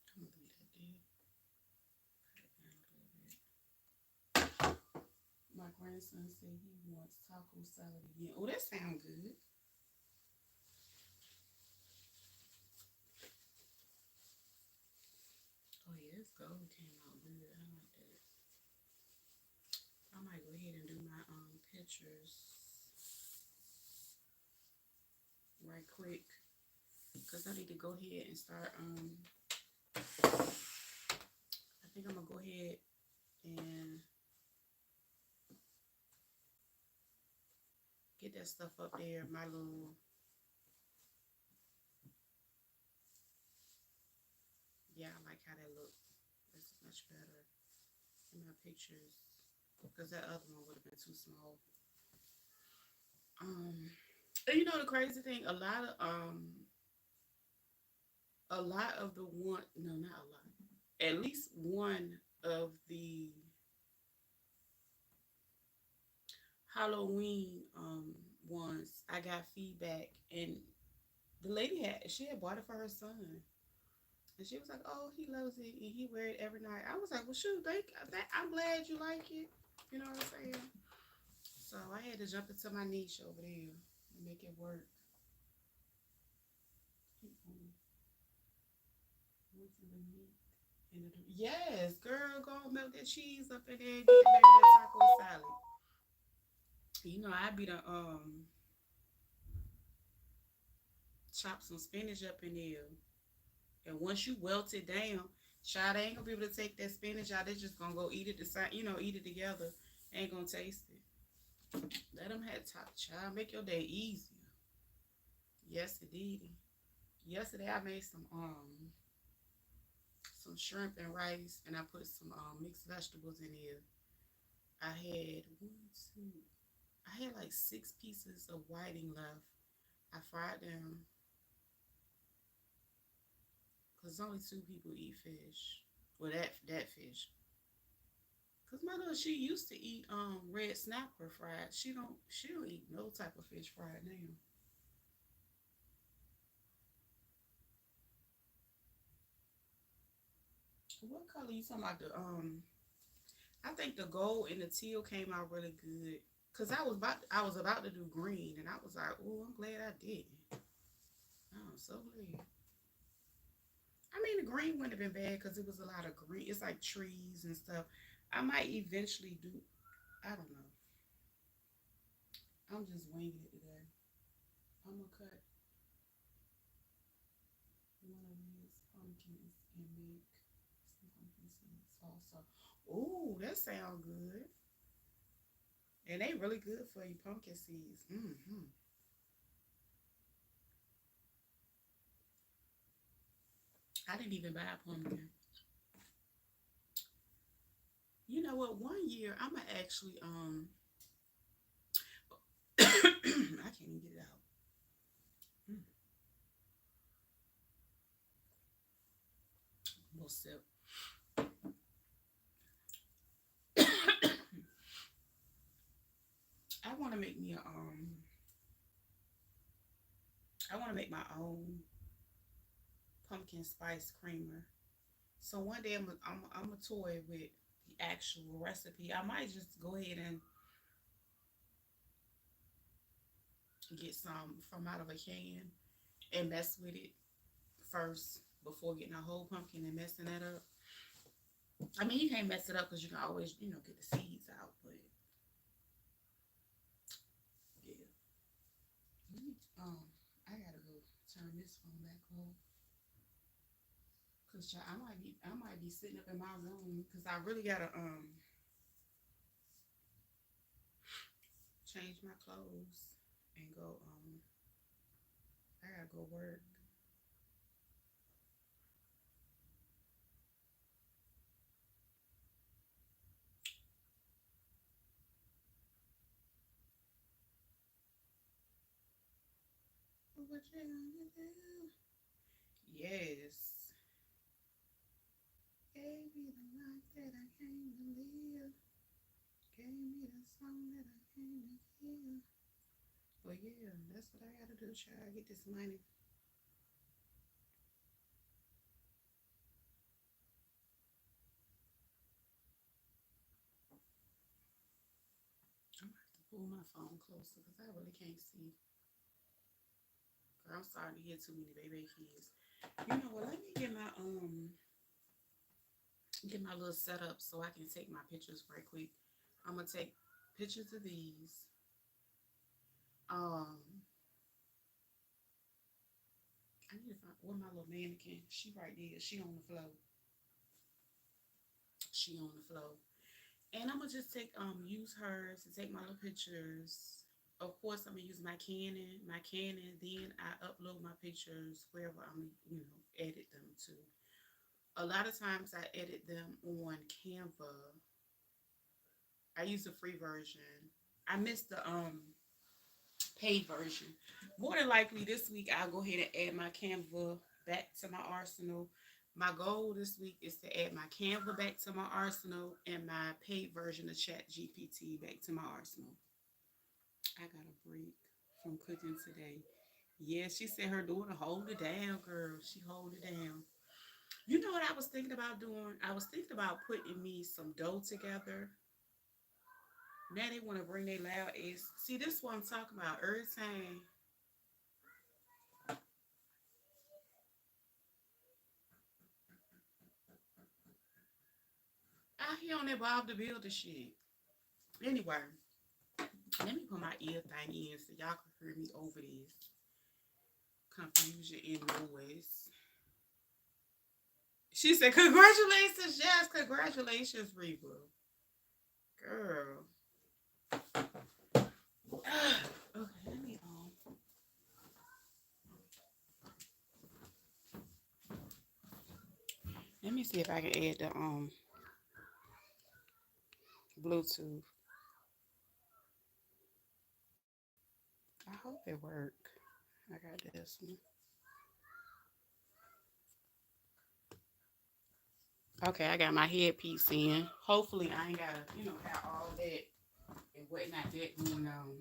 I'm gonna leave that there. Put it down a little bit. My grandson said he wants taco salad again. Oh, that sounds good. Oh yeah, this gold came out good. I like that. I might go ahead and do my pictures right quick because I need to go ahead and start. I think I'm gonna go ahead and get that stuff up there. My little, yeah, I like how that look. That's much better in my pictures because that other one would have been too small. And you know the crazy thing, a lot of the one, no, not a lot, at least one of the Halloween ones, I got feedback, and the lady she had bought it for her son, and she was like, "Oh, he loves it, and he wear it every night." I was like, "Well, shoot, I'm glad you like it." You know what I'm saying? So I had to jump into my niche over there and make it work. Yes, girl, go melt that cheese up in there, get the baby that taco salad. You know, I be the chop some spinach up in there. And once you welt it down, child, they ain't gonna be able to take that spinach out. They're just gonna go eat it the same, eat it together. Ain't gonna taste it. Let them have top child. Make your day easier. Yes, it did. Yesterday I made some shrimp and rice, and I put some mixed vegetables in there. I had one, two. I had like 6 pieces of whiting left. I fried them because only 2 people eat fish. Well, that fish. Cause my little she used to eat red snapper fried. She don't eat no type of fish fried now. What color you talking about? I think the gold and the teal came out really good. Cause I was about to do green, and I was like, oh, I'm glad I didn't. I'm so glad. I mean, the green wouldn't have been bad because it was a lot of green. It's like trees and stuff. I might eventually do. I don't know. I'm just winging it today. I'm gonna cut. pumpkins and make some pumpkin seeds also. Ooh, that sounds good. And they really good for you, pumpkin seeds. I didn't even buy a pumpkin. You know what? One year I'ma actually I can't even get it out. Mm, little sip. I want to make me a I want to make my own pumpkin spice creamer. So one day I'm a toy with the actual recipe. I might just go ahead and get some from out of a can and mess with it first before getting a whole pumpkin and messing that up. I mean, you can't mess it up because you can always, get the seeds out. But yeah, I gotta go turn this phone back on because I might be sitting up in my room because I really gotta change my clothes and go I gotta go work. What you gonna do? Yes. Gave me the life that I came to live. Gave me the song that I came to kill. But yeah, that's what I gotta do, child. Get this money. I'm gonna have to pull my phone closer because I really can't see. Girl, I'm starting to hear too many baby kids. You know what? Let me get my little setup so I can take my pictures right quick. I'm gonna take pictures of these. Um, I need to find where my little mannequin. She right there. She on the floor. She on the floor. And I'm gonna just use hers to take my little pictures. Of course, I'm gonna use my Canon. Then I upload my pictures wherever I'm, edit them to. A lot of times I edit them on Canva. I use the free version. I missed the paid version. More than likely this week I'll go ahead and add my Canva back to my arsenal. My goal this week is to add my Canva back to my arsenal and my paid version of Chat GPT back to my arsenal. I got a break from cooking today. Yeah, she said her daughter hold it down, girl. She hold it down. You know what I was thinking about doing? I was thinking about putting me some dough together. Now they want to bring their loud ass. See, this is what I'm talking about. Every time I hear on that Bob the Builder shit. Anyway, let me put my ear thing in so y'all can hear me over this confusion and noise. She said, "Congratulations, yes, congratulations, Reba, girl." Okay, let me see if I can add the Bluetooth. I hope it work. I got this one. Okay, I got my headpiece in. Hopefully, I ain't gotta, have all that and whatnot that going on.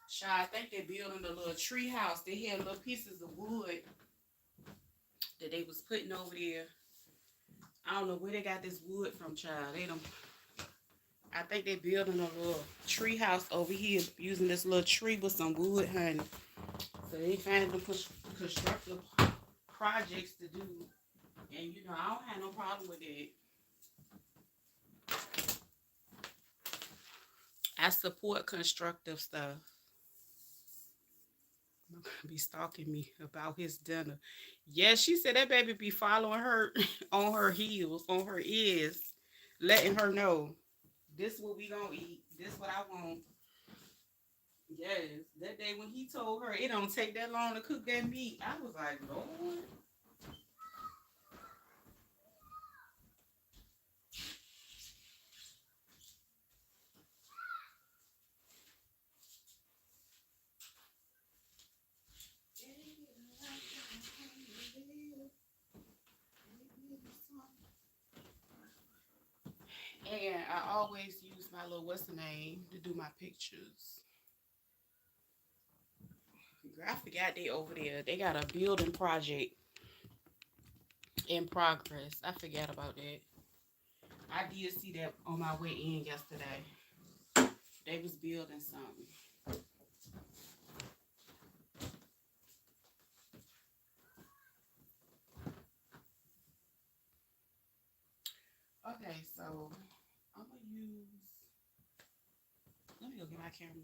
Shy, I think they're building a little tree house. They had little pieces of wood that they was putting over there. I don't know where they got this wood from, child. They don't. I think they building a little tree house over here using this little tree with some wood, honey. So they find them constructive projects to do, and I don't have no problem with it. I support constructive stuff. Be stalking me about his dinner. Yes, she said that baby be following her on her heels, on her ears, letting her know this what we gonna eat. This what I want. Yes, that day when he told her it don't take that long to cook that meat, I was like, Lord. And I always use my little what's the name to do my pictures. Girl, I forgot they over there. They got a building project in progress. I forgot about that. I did see that on my way in yesterday. They was building something. Okay, so I'm gonna use. Let me go get my camera.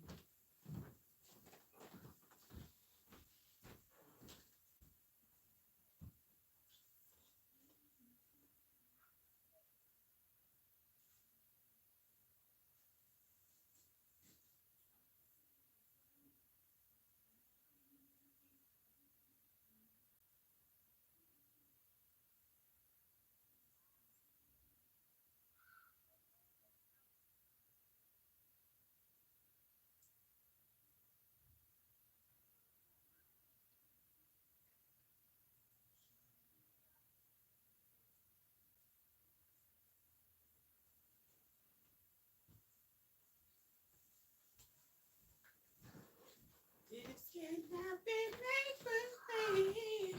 This cannot be made for me.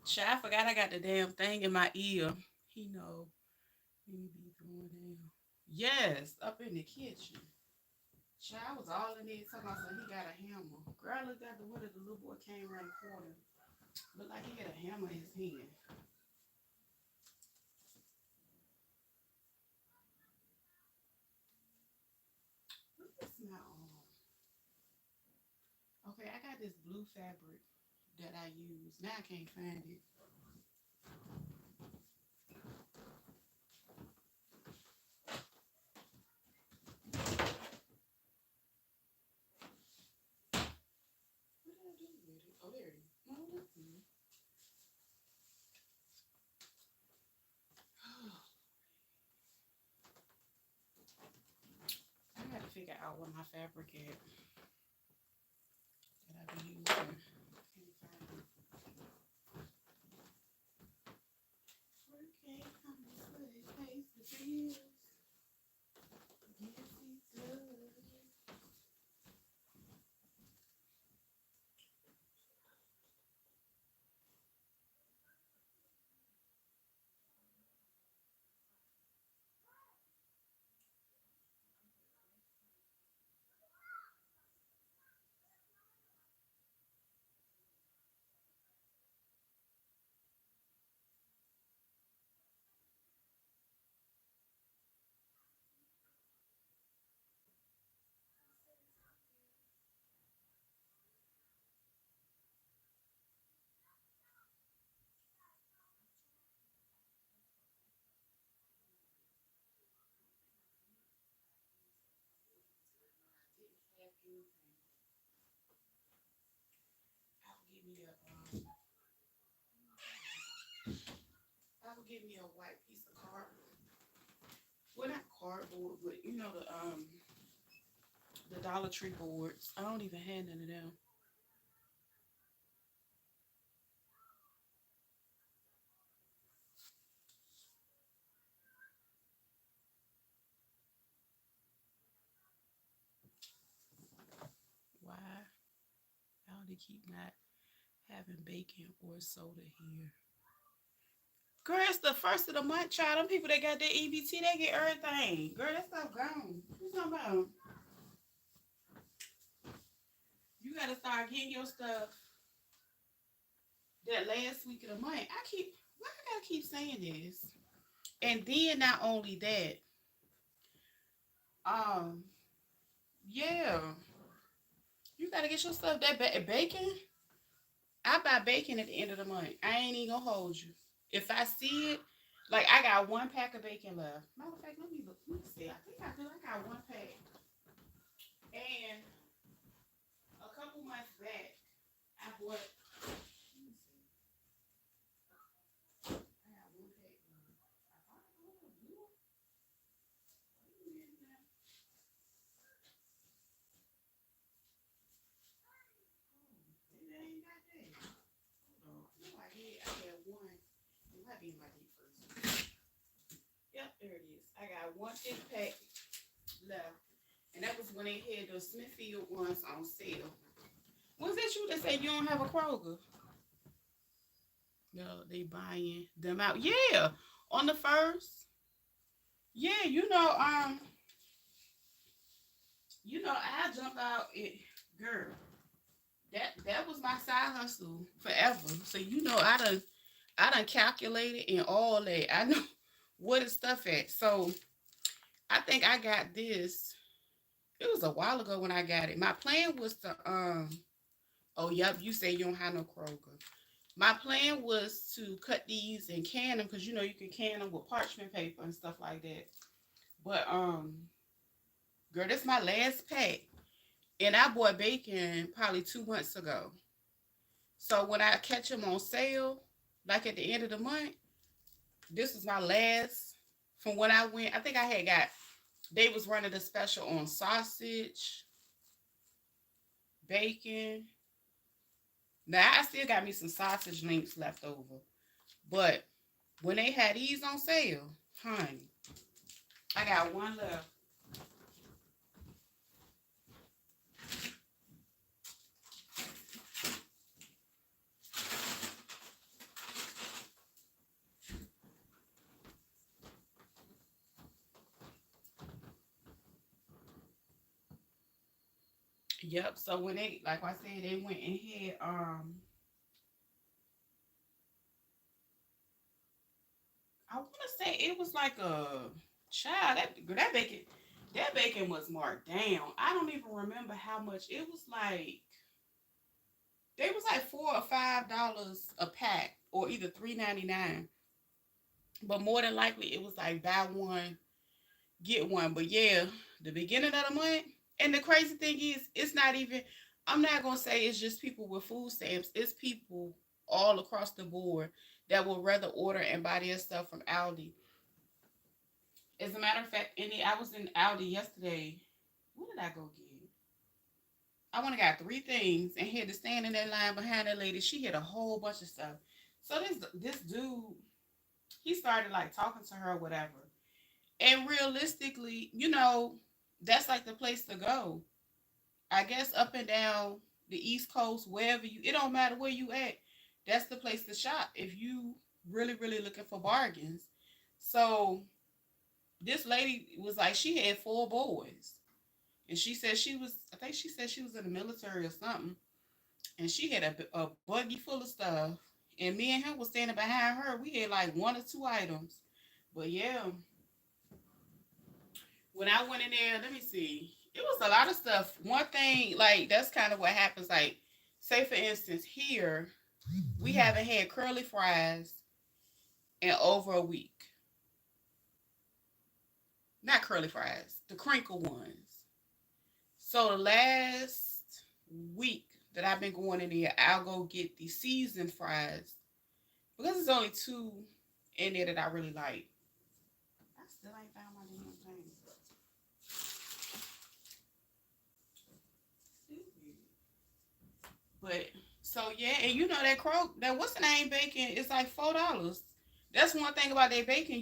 Child, I forgot I got the damn thing in my ear. He know. He be throwing down. Yes, up in the kitchen. Child was all in there talking about so he got a hammer. Girl, I looked out the window, the little boy came around the corner. Looked like he had a hammer in his hand. What's my Okay, I got this blue fabric that I use. Now I can't find it. What did I do with it? Oh, there it is. No, that's it. I gotta figure out what my fabric is that I've been using. Can't find it. Working on this way, pays the bills. Yes, he does. I'll give me a I'll give me a white piece of cardboard. Well, not cardboard, but you know the Dollar Tree boards. I don't even have none of them. Why? How they keep not having bacon or soda here? Girl, it's the first of the month, child. Them people that got their EBT, they get everything. Girl, that stuff gone. What you talking about? You gotta start getting your stuff that last week of the month. Why I gotta keep saying this? And then not only that, um, yeah, You gotta get your stuff. That bacon, I buy bacon at the end of the month. I ain't even gonna hold you. If I see it, like I got one pack of bacon left. Matter of fact, let me look. Let me see. I think I do. I got one pack. And a couple months back, I bought. Let me see. I got one pack left. I thought I bought a blue one. Wait a minute now. Oh, maybe I ain't got that. Hold on. No, I had one. It might be in my deep freezer. Yep, there it is. I got one big pack left. And that was when they had those Smithfield ones on sale. Was that you that said you don't have a Kroger? No, they buying them out. Yeah, on the first. Yeah, I jumped out. Girl, that was my side hustle forever. So I done calculated and all that. I know what is stuff at. So I think I got this. It was a while ago when I got it. My plan was to Oh, yep. You say you don't have no Kroger. My plan was to cut these and can them because you can can them with parchment paper and stuff like that. But girl, this is my last pack, and I bought bacon probably 2 months ago. So when I catch them on sale, like at the end of the month, this is my last. From when I went, I think I had got. They was running a special on sausage, bacon. Now I still got me some sausage links left over, but when they had these on sale, honey, I got one left. Yep. So when they, like I said, they went and had I want to say it was like a child that bacon was marked down. I don't even remember how much it was. Like they was like $4 or $5 a pack, or either $3.99. But more than likely, it was like buy one get one. But yeah, the beginning of the month. And the crazy thing is, it's not even. I'm not gonna say it's just people with food stamps. It's people all across the board that will rather order and buy their stuff from Aldi. As a matter of fact, I was in Aldi yesterday. What did I go get? I went and got three things and had to stand in that line behind that lady. She had a whole bunch of stuff. So this dude, he started like talking to her or whatever. And realistically, that's like the place to go. I guess up and down the East Coast, wherever it don't matter where you at. That's the place to shop if you really, really looking for bargains. So this lady was like, she had four boys. And she said I think she said she was in the military or something. And she had a buggy full of stuff. And me and him was standing behind her. We had like one or two items. But yeah, when I went in there, let me see. It was a lot of stuff. One thing, like, that's kind of what happens. Like, say for instance, here, we haven't had curly fries in over a week. Not curly fries, the crinkle ones. So the last week that I've been going in there, I'll go get the seasoned fries because there's only two in there that I really like. I still ain't found my damn thing. But so yeah, and that that what's the name bacon? It's like $4. That's one thing about that bacon.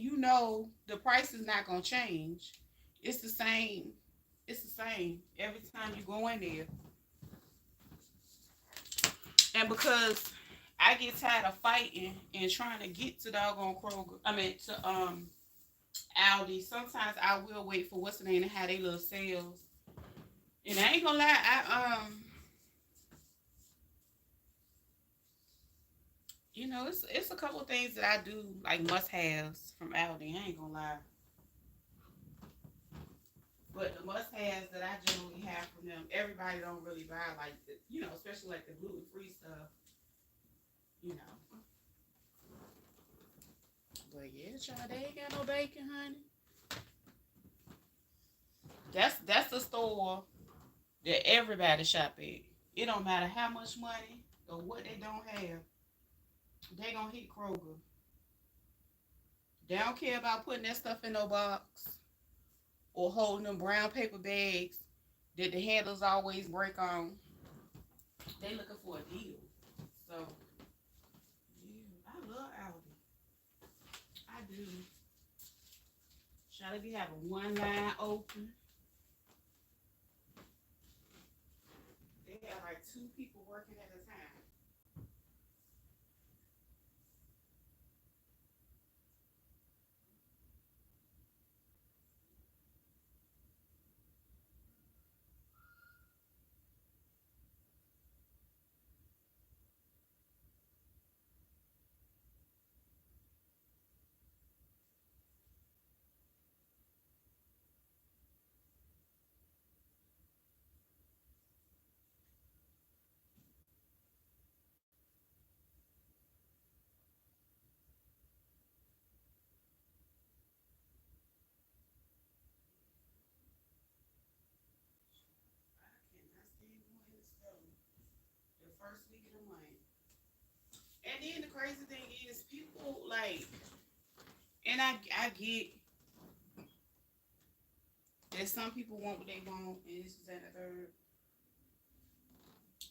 The price is not gonna change. It's the same. It's the same every time you go in there. And because I get tired of fighting and trying to get to doggone Kroger, I mean to Aldi. Sometimes I will wait for what's the name to have their little sales. And I ain't gonna lie, it's a couple of things that I do like must haves from Aldi. I ain't gonna lie. But the must-haves that I generally have from them, everybody don't really buy like the, especially like the gluten-free stuff, you know. But yeah, child, they ain't got no bacon, honey. That's the store that everybody shop at. It don't matter how much money or what they don't have, they gonna hit Kroger. They don't care about putting that stuff in no box or holding them brown paper bags that the handles always break on. They looking for a deal. So yeah, I love Aldi. I do. Shall be having one line open. They have like two people working at a time. I cannot stand going in the store the first week of the month. And then the crazy thing is, people like, and I get that some people want what they want, and this is and the third.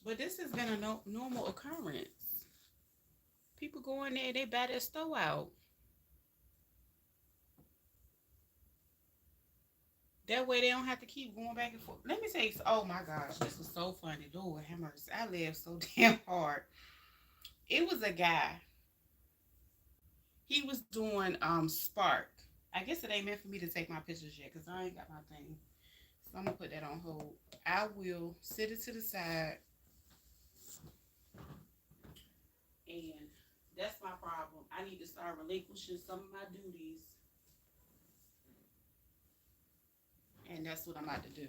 But this has been a normal occurrence. People go in there, they buy their store out. That way they don't have to keep going back and forth. Let me say, oh my gosh, this was so funny. Lord have mercy. I laughed so damn hard. It was a guy. He was doing Spark. I guess it ain't meant for me to take my pictures yet because I ain't got my thing. So I'm gonna put that on hold. I will sit it to the side, and that's my problem. I need to start relinquishing some of my duties, and that's what I'm about to do.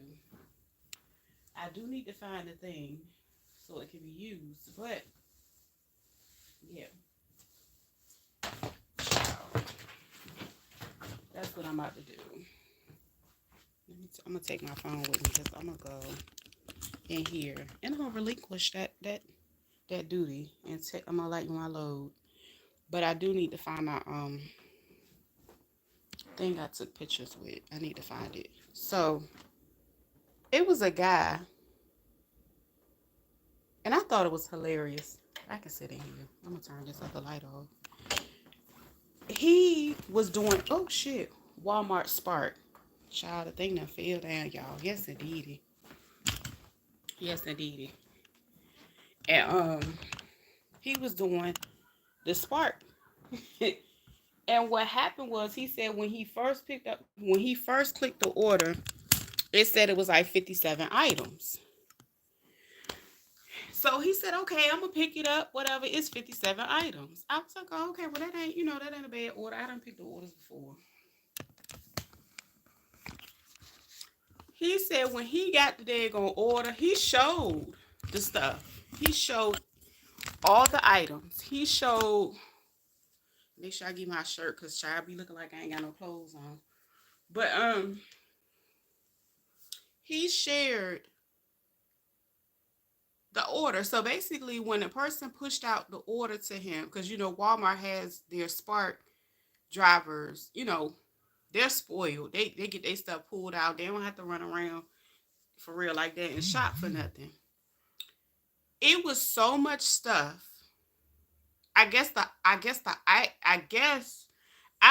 I do need to find a thing so it can be used, but yeah, that's what I'm about to do. I'm gonna take my phone with me because I'm gonna go in here and I'm gonna relinquish that duty and I'm gonna lighten my load. But I do need to find my thing I took pictures with. I need to find it. So it was a guy, and I thought it was hilarious. I can sit in here. I'm gonna turn this other light off. He was doing Walmart Spark. Child, the thing that fell down, y'all. Yes, indeedy. Yes, indeedy. And he was doing the Spark. And what happened was he said when he first clicked the order, it said it was like 57 items. So he said, okay, I'm gonna pick it up, whatever. It's 57 items. I was like, oh, okay, well that ain't a bad order. I done picked the orders before. He said when he got the daggone order, he showed the stuff. He showed all the items. He showed. Make sure I get my shirt, cause child be looking like I ain't got no clothes on. But he shared the order. So basically, when a person pushed out the order to him, because Walmart has their Spark drivers, they're spoiled. They get their stuff pulled out. They don't have to run around for real like that and shop for nothing. It was so much stuff. I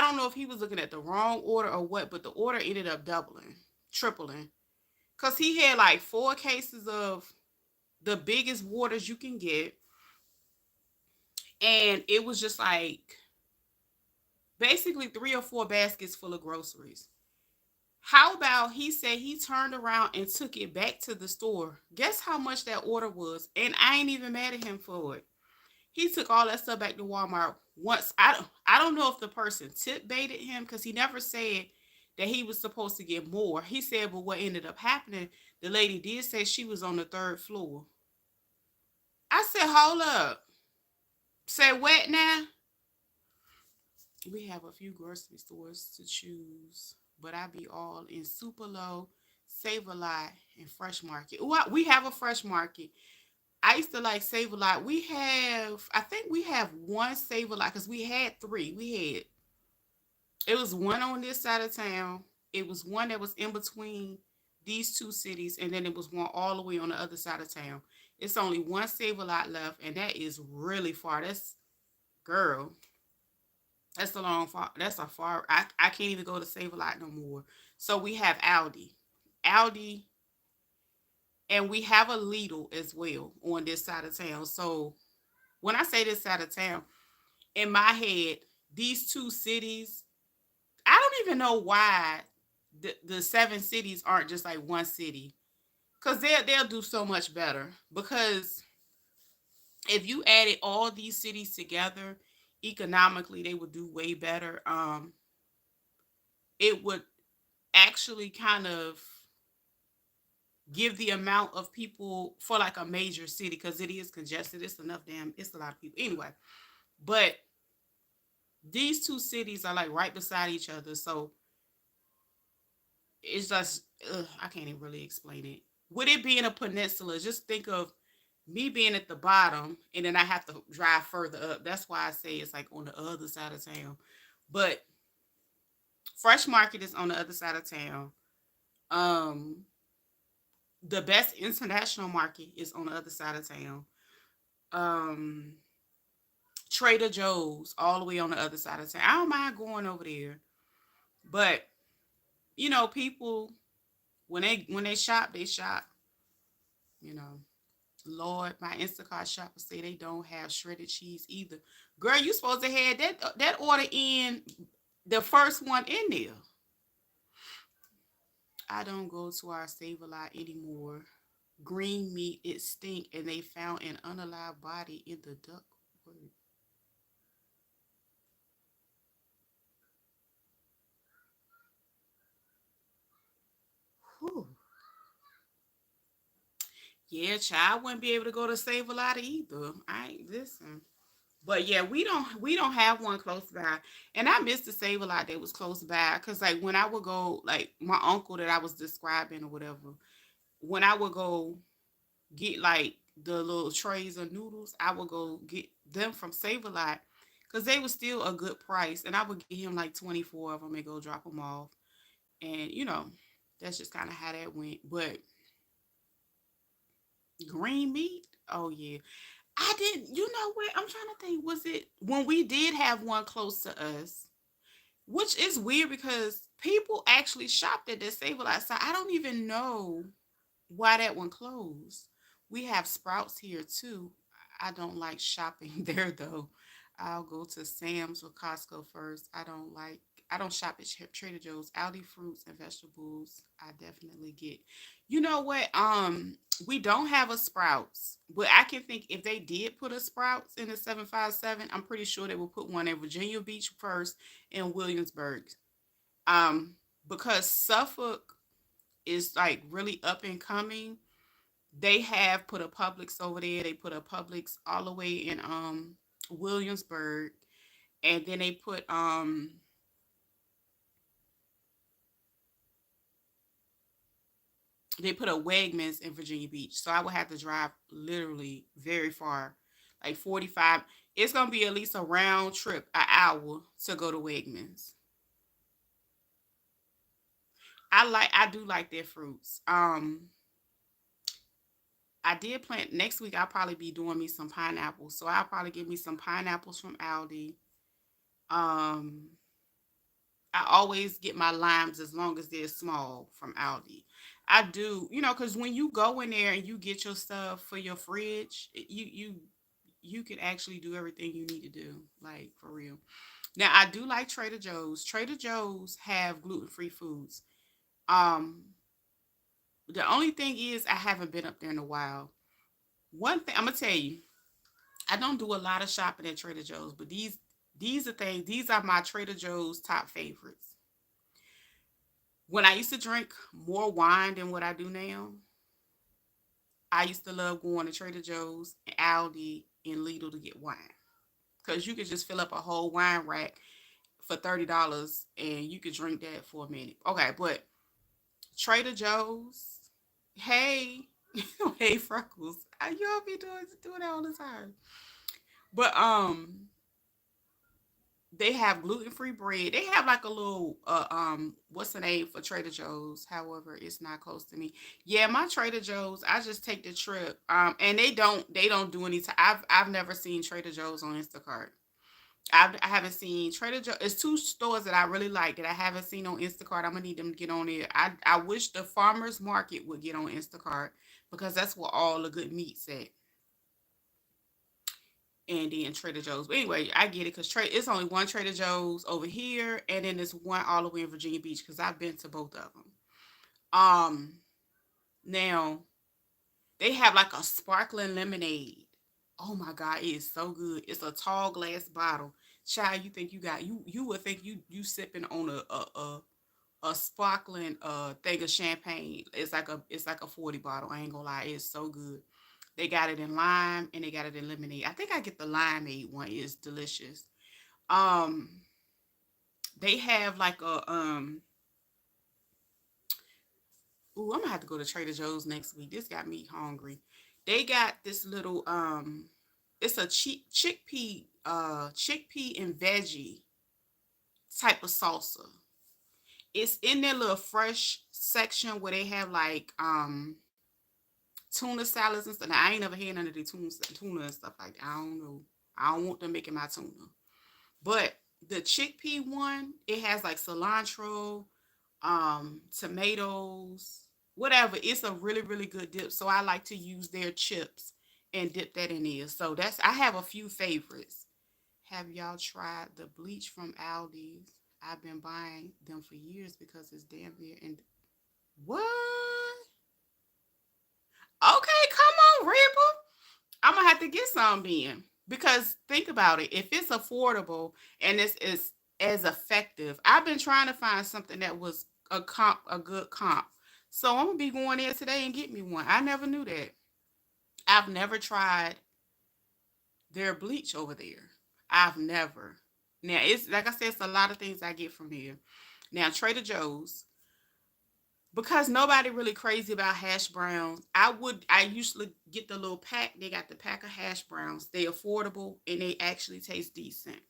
don't know if he was looking at the wrong order or what, but the order ended up doubling, tripling. Cause he had like 4 cases of the biggest waters you can get. And it was just like basically 3 or 4 baskets full of groceries. How about he said he turned around and took it back to the store? Guess how much that order was? And I ain't even mad at him for it. He took all that stuff back to Walmart once. I don't know if the person tip baited him because he never said that he was supposed to get more. He said, but what ended up happening, the lady did say she was on the third floor. I said, hold up. Say what now? We have a few grocery stores to choose, but I be all in Super Low, Save a Lot, and Fresh Market. Well, we have a Fresh Market. I used to like Save a Lot. I think we have one Save a Lot because we had three. It was one on this side of town. It was one that was in between these two cities, and then it was one all the way on the other side of town. It's only one Save a Lot left, and that is really far. Girl, that's a long far. That's a far. I can't even go to Save a Lot no more. So we have Aldi, and we have a Lidl as well on this side of town. So when I say this side of town, in my head, these two cities, I don't even know why the seven cities aren't just like one city. Cause they'll do so much better. Because if you added all these cities together, economically they would do way better. It would actually kind of give the amount of people for like a major city because it is congested. It's a lot of people. Anyway, but these two cities are like right beside each other. So it's just, I can't even really explain it. With it being a peninsula, just think of me being at the bottom and then I have to drive further up. That's why I say it's like on the other side of town. But Fresh Market is on the other side of town. Um, the best international market is on the other side of town. Um, Trader Joe's all the way on the other side of town. I don't mind going over there, but people when they shop, they shop. You know, Lord, my Instacart shoppers say they don't have shredded cheese either. Girl, you supposed to have that order in the first one in there. I don't go to our Save a Lot anymore. Green meat, it stink, and they found an unalive body in the duck. Whew. Yeah, child wouldn't be able to go to Save a Lot either. I ain't listen. But yeah, we don't have one close by, and I miss the Save a Lot that was close by. Cause like when I would go, like my uncle that I was describing or whatever, when I would go get like the little trays of noodles, I would go get them from Save a Lot, cause they were still a good price, and I would get him like 24 of them and go drop them off, and that's just kind of how that went. But green meat, oh yeah, I didn't. You know what? I'm trying to think. Was it when we did have one close to us? Which is weird because people actually shopped at this Save a Lot. So I don't even know why that one closed. We have Sprouts here too. I don't like shopping there though. I'll go to Sam's or Costco first. I don't shop at Trader Joe's. Aldi fruits and vegetables. I definitely get. You know what? We don't have a Sprouts, but I can think if they did put a Sprouts in the 757, I'm pretty sure they will put one in Virginia Beach first and Williamsburg. Um, because Suffolk is like really up and coming. They have put a Publix over there. They put a Publix all the way in Williamsburg, and then they put a Wegmans in Virginia Beach. So I would have to drive literally very far, like 45. It's gonna be at least a round trip, an hour to go to Wegmans. I do like their fruits. I did plant next week. I'll probably be doing me some pineapples. So I'll probably get me some pineapples from Aldi. Um, I always get my limes as long as they're small from Aldi. I do, because when you go in there and you get your stuff for your fridge, you can actually do everything you need to do, like for real. Now I do like Trader Joe's. Trader Joe's have gluten-free foods. Um, the only thing is I haven't been up there in a while. One thing I'm gonna tell you, I don't do a lot of shopping at Trader Joe's, but these are my Trader Joe's top favorites. When I used to drink more wine than what I do now, I used to love going to Trader Joe's, and Aldi, and Lidl to get wine. Because you could just fill up a whole wine rack for $30 and you could drink that for a minute. Okay, but Trader Joe's, hey, hey Freckles, y'all be doing that all the time. But they have gluten free bread. They have like a little what's the name for Trader Joe's? However, it's not close to me. Yeah, my Trader Joe's, I just take the trip. And they don't do any. I've never seen Trader Joe's on Instacart. I haven't seen Trader Joe's. It's two stores that I really like that I haven't seen on Instacart. I'm gonna need them to get on there. I wish the farmers market would get on Instacart because that's where all the good meat's at. And then Trader Joe's. But anyway, I get it because it's only one Trader Joe's over here, and then there's one all the way in Virginia Beach because I've been to both of them. Um, Now they have like a sparkling lemonade. Oh my god, it is so good. It's a tall glass bottle. Child, you think you would think you sipping on a sparkling thing of champagne. It's like a 40 bottle. I ain't gonna lie, it's so good. They got it in lime and they got it in lemonade. I think I get the limeade one. It's delicious. Um, they have like a ooh, I'm gonna have to go to Trader Joe's next week. This got me hungry. They got this little it's a chickpea and veggie type of salsa. It's in their little fresh section where they have like tuna salads and stuff. Now, I ain't never had none of the tuna and stuff like that. I don't know. I don't want them making my tuna. But the chickpea one, it has like cilantro, tomatoes, whatever. It's a really, really good dip. So I like to use their chips and dip that in there. So I have a few favorites. Have y'all tried the bleach from Aldi's? I've been buying them for years because it's damn near and what? Okay, come on, Ripple. I'm gonna have to get some then. Because think about it, if it's affordable and it's as effective, I've been trying to find something that was a good comp. So I'm gonna be going there today and get me one. I never knew that. I've never tried their bleach over there. I've never. Now it's like I said, it's a lot of things I get from there. Now Trader Joe's, because nobody really crazy about hash browns. I usually get the little pack. They got the pack of hash browns. They affordable and they actually taste decent.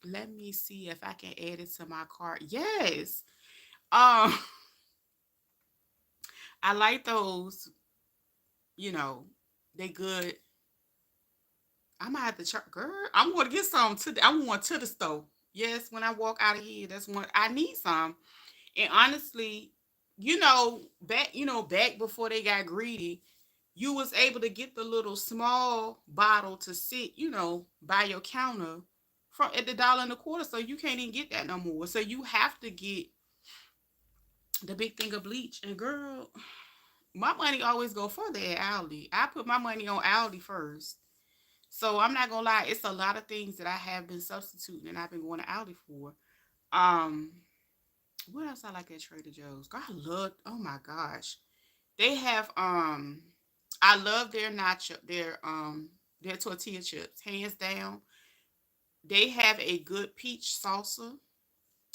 Let me see if I can add it to my cart. Yes. Um I like those, you know, they good. I'm gonna have to try girl. I'm gonna get some I'm going to the store. Yes, when I walk out of here, that's when I need some. And honestly, back before they got greedy, you was able to get the little small bottle to sit, by your counter from at the dollar and a quarter. So you can't even get that no more. So you have to get the big thing of bleach. And girl, my money always go further at Aldi. I put my money on Aldi first. So I'm not gonna lie, it's a lot of things that I have been substituting and I've been going to Aldi for. Um, what else I like at Trader Joe's? God, I love. Oh my gosh, they have. I love their tortilla chips, hands down. They have a good peach salsa.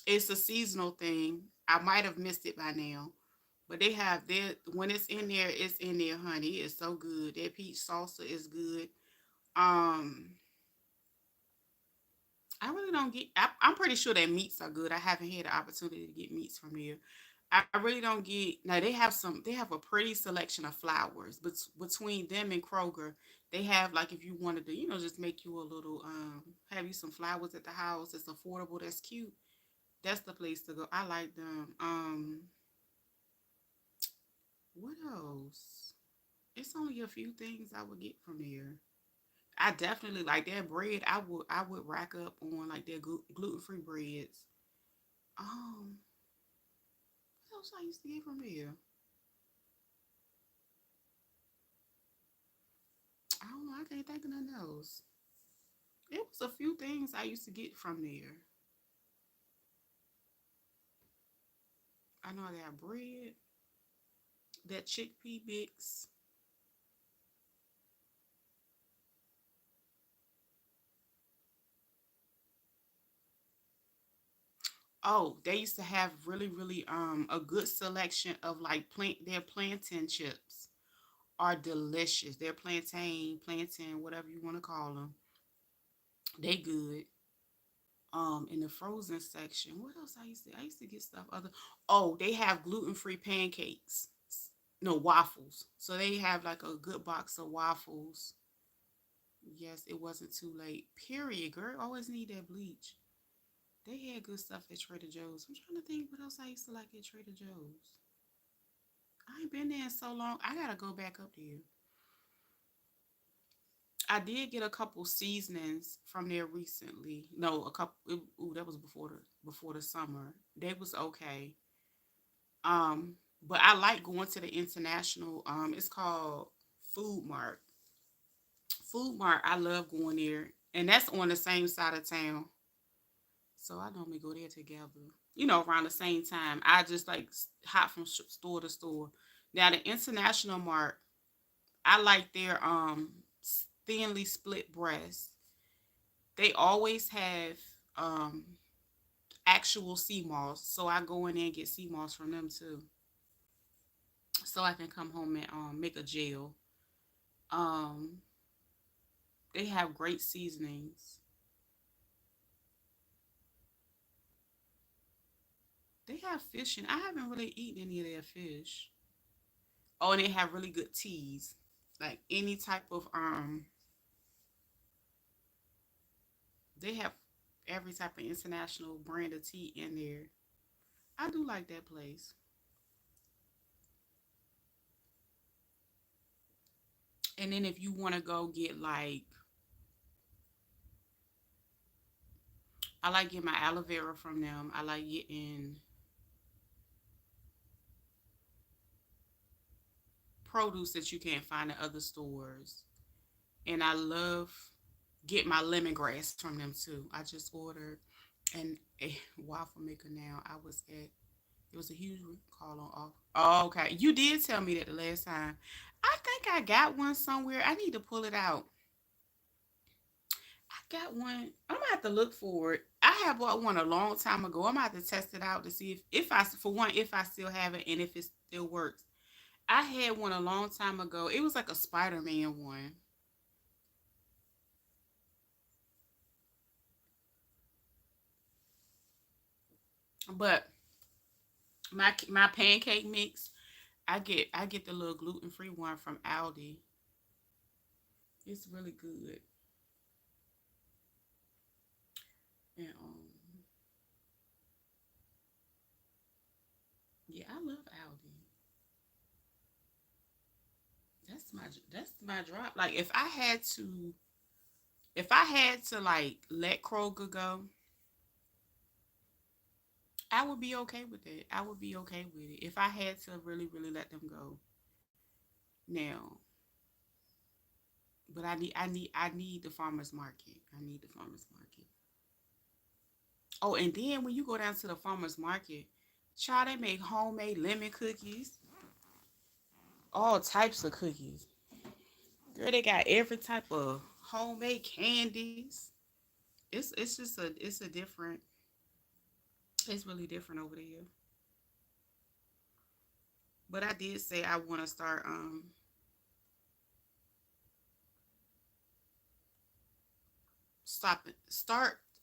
It's a seasonal thing. I might have missed it by now, but they have their when it's in there, honey. It's so good. Their peach salsa is good. Um, I really don't get. I'm pretty sure that meats are good. I haven't had the opportunity to get meats from there. I really don't get. Now they have some. They have a pretty selection of flowers, but between them and Kroger, they have like if you wanted to, just make you a little have you some flowers at the house. It's affordable. That's cute. That's the place to go. I like them. What else? It's only a few things I would get from there. I definitely like that bread. I would rack up on like their gluten free breads. Um, what else I used to get from there? I don't know. I can't think of nothing else. It was a few things I used to get from there. I know I got bread, that chickpea mix. Oh, they used to have really a good selection of like their plantain chips are delicious. Their plantain, whatever you want to call them. They good. In the frozen section, what else I used to get stuff other. Oh, they have gluten-free pancakes. No, waffles. So they have like a good box of waffles. Yes, it wasn't too late. Period, girl. Always need that bleach. They had good stuff at Trader Joe's. I'm trying to think what else I used to like at Trader Joe's. I ain't been there in so long. I gotta go back up there. I did get a couple seasonings from there recently. No, a couple. Ooh, that was before the summer. They was okay. But I like going to the international. It's called Food Mart. Food Mart. I love going there, and that's on the same side of town. So I normally go there together. Around the same time. I just like hop from store to store. Now the international mart, I like their thinly split breast. They always have um actual sea moss, so I go in there and get sea moss from them too, so I can come home and make a gel. Um, they have great seasonings. They have fish, and I haven't really eaten any of their fish. Oh, and they have really good teas, like any type of They have every type of international brand of tea in there. I do like that place. And then if you want to go get like, I like getting my aloe vera from them. I like getting produce that you can't find in other stores. And I love get my lemongrass from them too. I just ordered and a waffle maker now. I was at it was a huge call on off. Oh, okay. You did tell me that the last time. I think I got one somewhere. I need to pull it out. I got one. I'm gonna have to look for it. I have bought one a long time ago. I'm gonna have to test it out to see if I for one if I still have it and if it still works. I had one a long time ago. It was like a Spider-Man one. But my pancake mix, I get the little gluten free one from Aldi. It's really good. And yeah, I love Aldi. That's my drop. Like if I had to like let Kroger go, I would be okay with it. I would be okay with it if I had to really let them go. Now, but I need the farmers market. I need the farmers market. Oh, and then when you go down to the farmers market, child, they make homemade lemon cookies, all types of cookies. Girl, they got every type of homemade candies. It's a different. It's really different over there. But I did say I want to start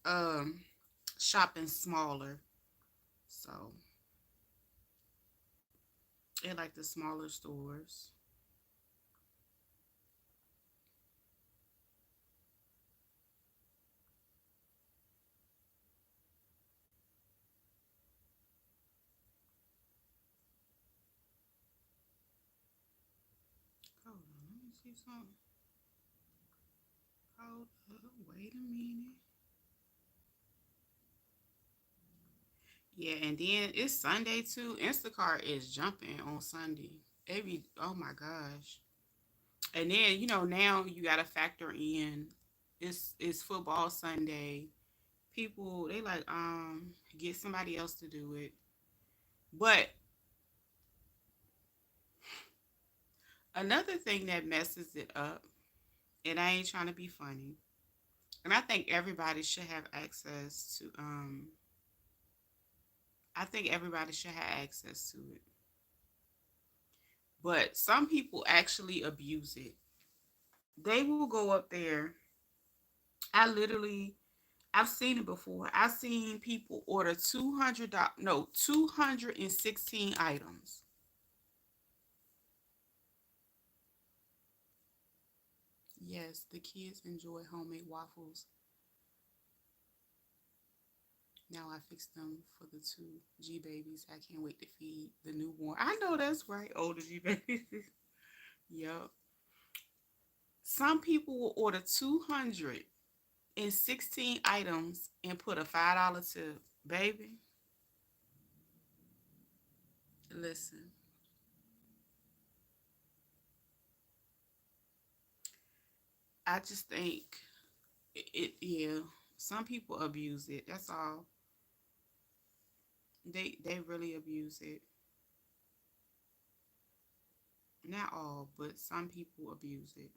um shopping smaller. So they like the smaller stores. Hold on, let me see something. Hold up, wait a minute. Yeah, and then it's Sunday too. Instacart is jumping on Sunday. Every oh my gosh. And then now you gotta factor in it's football Sunday. People they like get somebody else to do it. But another thing that messes it up, and I ain't trying to be funny, and I think everybody should have access to I think everybody should have access to it. But some people actually abuse it. They will go up there. I literally I've seen it before. I've seen people order 216 items. Yes, the kids enjoy homemade waffles. Now I fixed them for the two G babies. I can't wait to feed the newborn. I know that's right, older G babies. Yep. Some people will order 216 items and put a $5 tip. Baby, listen, I just think yeah, some people abuse it. That's all. They really abuse it. Not all, but some people abuse it.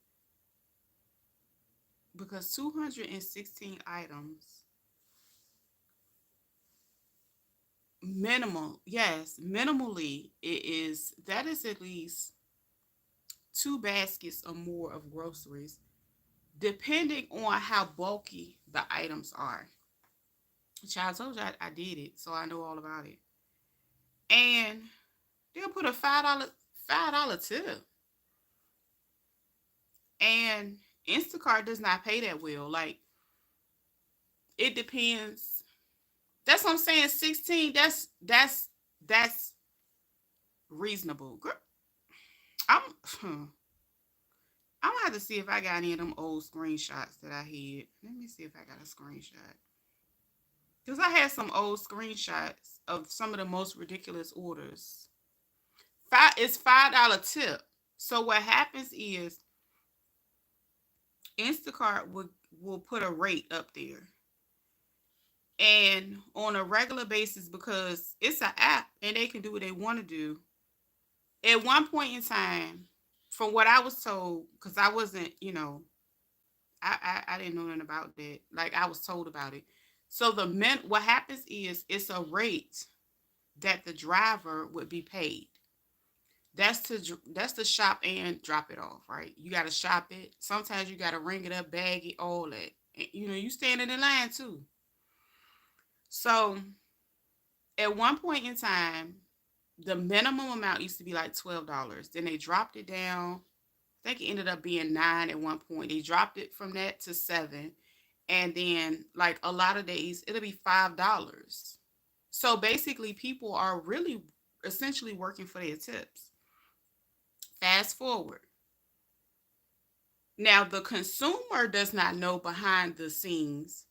Because 216 items, minimal, yes, minimally, that is at least two baskets or more of groceries, depending on how bulky the items are. Child, I told you I did it, so I know all about it. And they'll put a $5 tip. And Instacart does not pay that well. Like, it depends. That's what I'm saying. 16, that's reasonable. Girl, I'm I'm gonna have to see if I got any of them old screenshots that I had. Let me see if I got a screenshot. Because I had some old screenshots of some of the most ridiculous orders. It's $5 tip. So what happens is Instacart will put a rate up there. And on a regular basis, because it's an app and they can do what they want to do. At one point in time, from what I was told, because I wasn't, I didn't know nothing about that. Like, I was told about it. So what happens is it's a rate that the driver would be paid. That's to shop and drop it off, right? You got to shop it. Sometimes you got to ring it up, bag it, all that. And, you standing in line too. So at one point in time, the minimum amount used to be like $12. Then they dropped it down. I think it ended up being 9 at one point. They dropped it from that to 7. And then, like, a lot of days, it'll be $5. So basically, people are really essentially working for their tips. Fast forward. Now, the consumer does not know behind the scenes.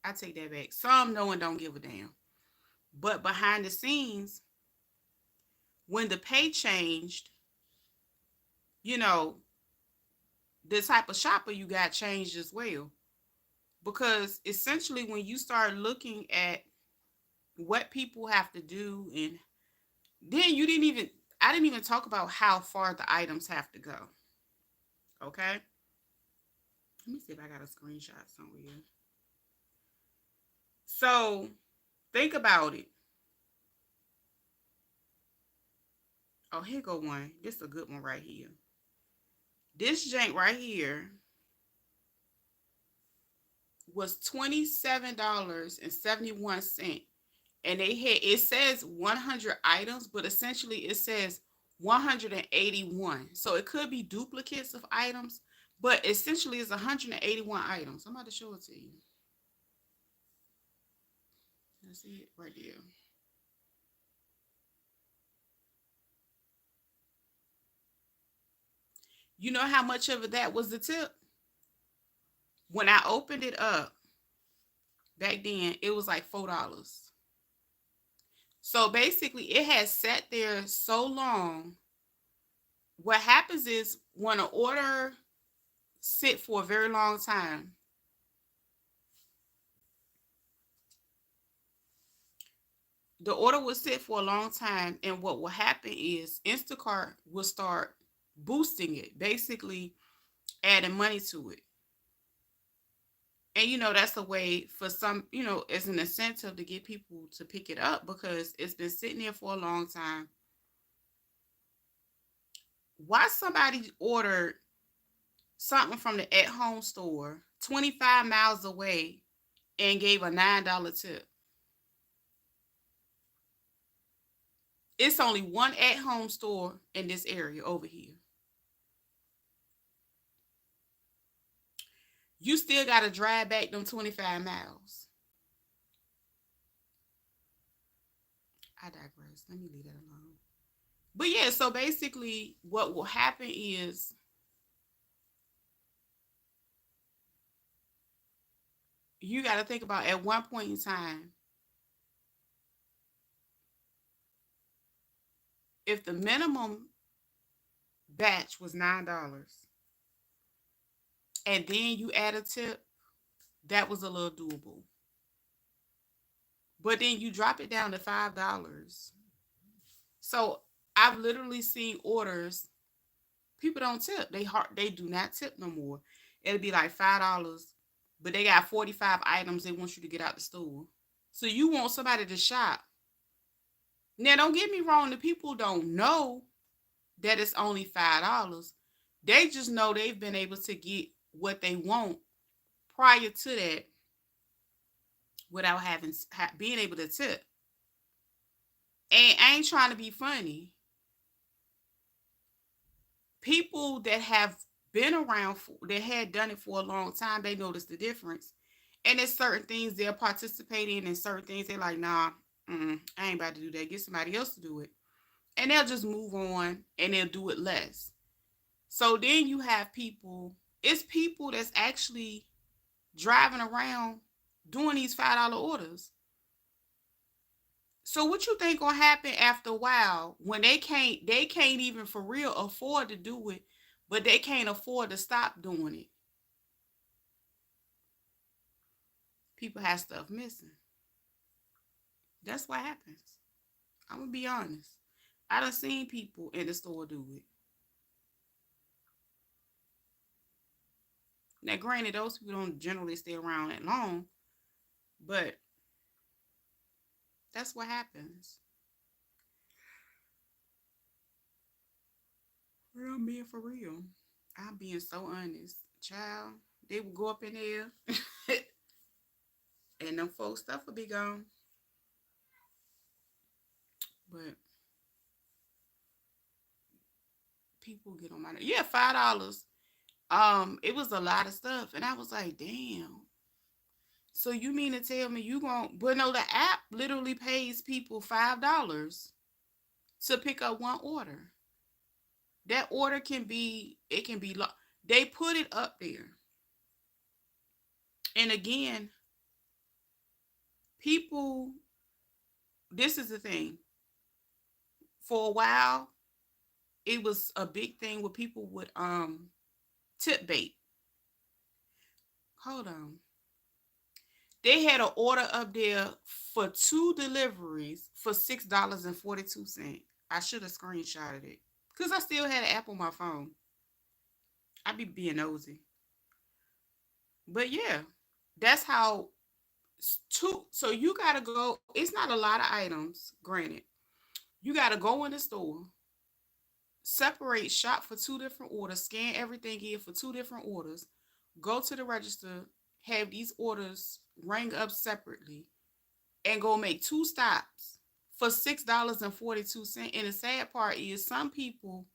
I take that back. Some know and don't give a damn. But behind the scenes, when the pay changed, you know, the type of shopper you got changed as well. Because essentially, when you start looking at what people have to do, and then I didn't even talk about how far the items have to go. Okay? Let me see if I got a screenshot somewhere. So, think about it. Oh, here go one. This is a good one right here. This jank right here was $27.71. And it says 100 items, but essentially it says 181. So it could be duplicates of items, but essentially it's 181 items. I'm about to show it to you. Let's see it right there. You know how much of that was the tip? When I opened it up back then, it was like $4. So basically, it has sat there so long. What happens is when an order sit for a very long time, The order will sit for a long time, and what will happen is Instacart will start boosting it, basically adding money to it. And that's a way for some, as an incentive to get people to pick it up because it's been sitting there for a long time. Why somebody ordered something from the at home store 25 miles away and gave a $9 tip? It's only one at home store in this area over here. You still got to drive back them 25 miles. I digress. Let me leave that alone. But yeah, so basically, what will happen is you got to think about at one point in time, if the minimum batch was $9 and then you add a tip, that was a little doable. But then you drop it down to $5. So I've literally seen orders. People don't tip. They do not tip no more. It'll be like $5, but they got 45 items they want you to get out the store. So you want somebody to shop. Now don't get me wrong, the people don't know that it's only $5. They just know they've been able to get what they want prior to that without being able to tip. And I ain't trying to be funny. People that have been around that had done it for a long time, they notice the difference. And there's certain things they're participating in, and certain things they're like, nah, I ain't about to do that. Get somebody else to do it. And they'll just move on and they'll do it less. So then you have it's people that's actually driving around doing these $5 orders. So what you think gonna happen after a while when they can't even for real afford to do it, but they can't afford to stop doing it? People have stuff missing. That's what happens. I'm gonna be honest. I done seen people in the store do it. Now, granted, those people don't generally stay around that long, but that's what happens. I'm being for real. I'm being so honest. Child, they would go up in there and them folks stuff would be gone. But people get on my nerves. Yeah, $5. It was a lot of stuff. And I was like, damn. So you mean to tell me you won't? But no, the app literally pays people $5 to pick up one order. That order can be they put it up there. And again, people, this is the thing. For a while, it was a big thing where people would tip bait. Hold on. They had an order up there for 2 deliveries for $6.42. I should have screenshotted it. Because I still had an app on my phone. I be being nosy. But yeah, that's how so you gotta go. It's not a lot of items, granted. You gotta go in the store, separate shop for 2 different orders, scan everything in for 2 different orders, go to the register, have these orders ring up separately, and go make 2 stops for $6.42. And the sad part is some people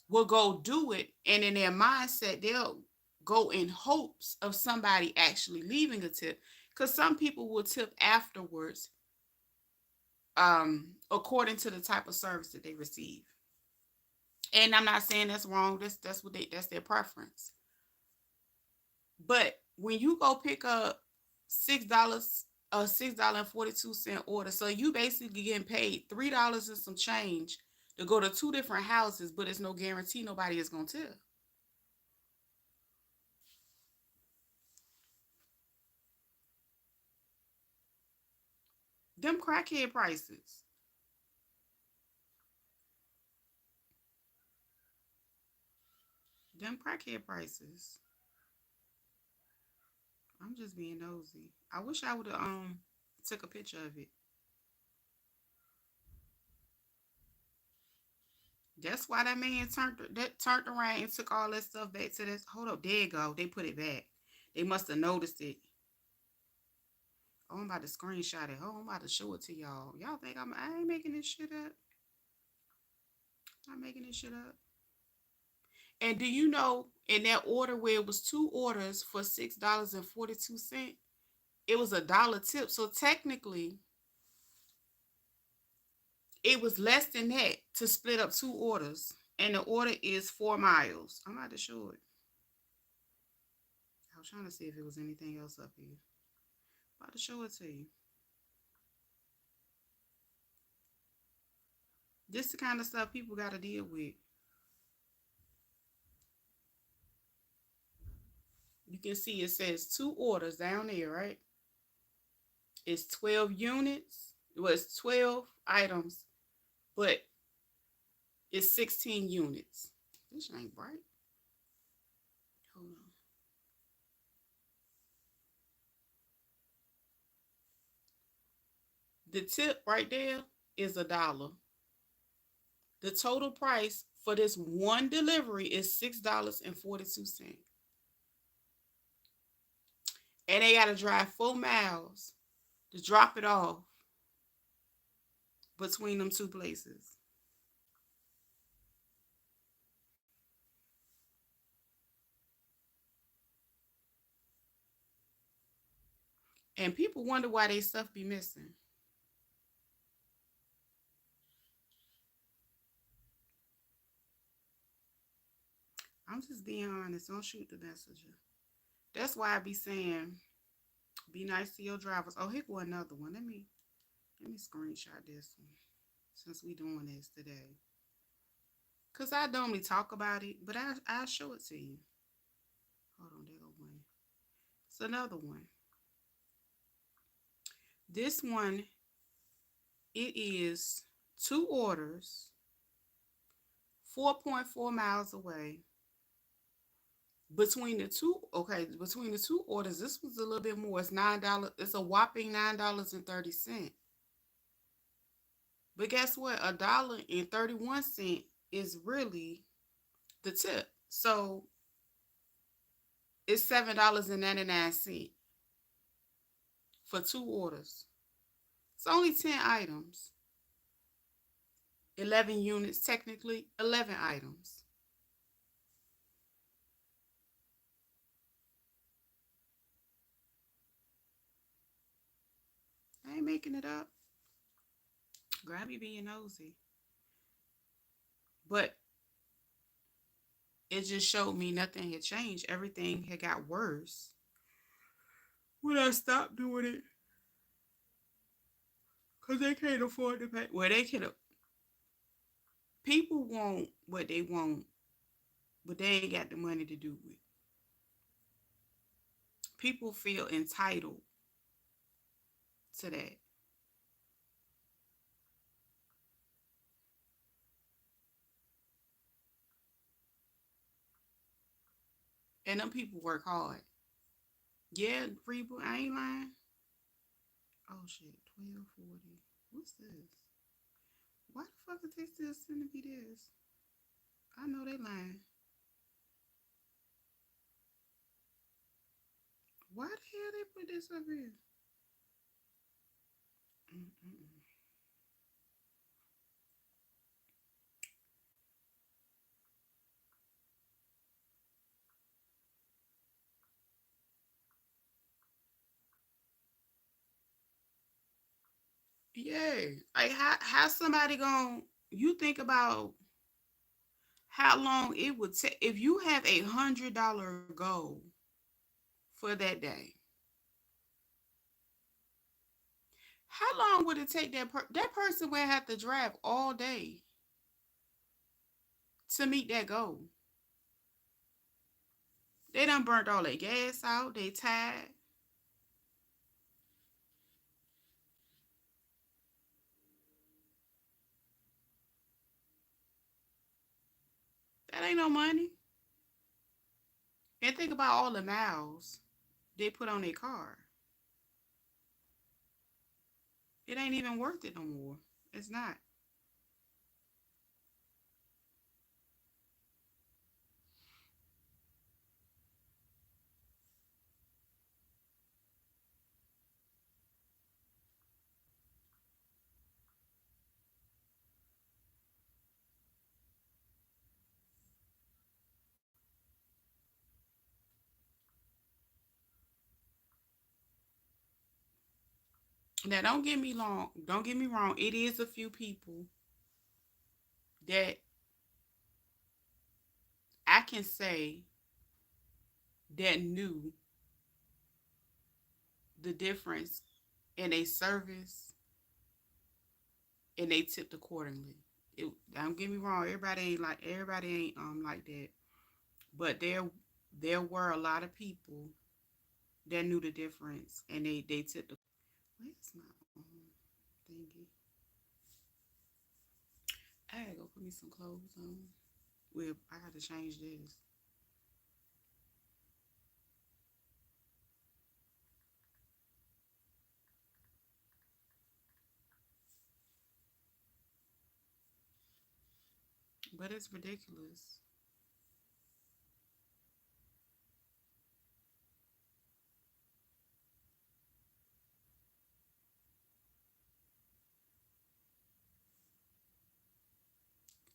will go do it, and in their mindset, they'll go in hopes of somebody actually leaving a tip. Because some people will tip afterwards, according to the type of service that they receive. And I'm not saying that's wrong. That's their preference. But when you go pick up $6, a $6.42 order, so you basically getting paid $3 and some change to go to 2 different houses, but it's no guarantee nobody is gonna tip. Them crackhead prices. Them crackhead prices. I'm just being nosy. I wish I would have took a picture of it. That's why that man turned around and took all that stuff back to this. Hold up, there you go. They put it back. They must have noticed it. Oh, I'm about to screenshot it. Oh, I'm about to show it to y'all. Y'all think I ain't making this shit up. I'm making this shit up. And do you know in that order where it was two orders for $6.42, it was $1 tip. So technically, it was less than that to split up two orders. And the order is 4 miles. I'm about to show it. I was trying to see if it was anything else up here. I'm about to show it to you. This the kind of stuff people got to deal with. You can see it says two orders down there, right? It's 12 units. Well, it's 12 items, but it's 16 units. This ain't bright. Hold on. The tip right there is $1. The total price for this one delivery is $6.42. And they got to drive 4 miles to drop it off between them two places. And people wonder why they stuff be missing. I'm just being honest. Don't shoot the messenger. That's why I be saying, be nice to your drivers. Oh, here go another one. Let me screenshot this one since we doing this today. Cause I normally talk about it, but I'll show it to you. Hold on, there go one. It's another one. This one, it is two orders, 4.4 miles away. Between the two orders, this was a little bit more. It's $9. It's a whopping $9.30. But guess what? $1.31 is really the tip. So it's $7.99 for two orders. It's only 10 items. 11 units, technically 11 items. I ain't making it up. Grab you being nosy. But it just showed me nothing had changed. Everything had got worse when I stopped doing it. Because they can't afford to pay. Well, they can. People want what they want, but they ain't got the money to do it. People feel entitled to that. And them people work hard. Yeah, people, I ain't lying. Oh shit, 1240. What's this? Why the fuck is they still sending me this? I know they lying. Why the hell they put this up here? Mm-mm. Yeah, like how somebody going you think about how long it would take if you have $100 goal for that day. How long would it take that person would have to drive all day to meet that goal? They done burnt all their gas out. They tired. That ain't no money. And think about all the miles they put on their car. It ain't even worth it no more. It's not. Now don't get me wrong, it is a few people that I can say that knew the difference in a service and they tipped accordingly. Don't get me wrong, everybody ain't like that. But there were a lot of people that knew the difference and they tipped. Where's my thingy? I gotta go put me some clothes on. Well, I got to change this. But it's ridiculous.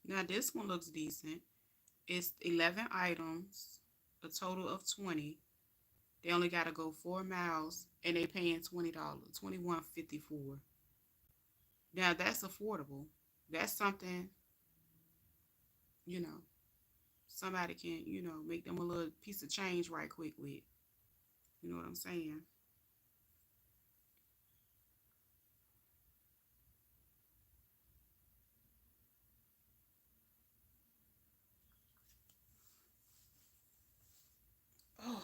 Now this one looks decent. It's 11 items, a total of 20. They only got to go 4 miles, and they paying $20, 21.54. Now that's affordable. That's something you know somebody can make them a little piece of change right quick with. You know what I'm saying? Oh,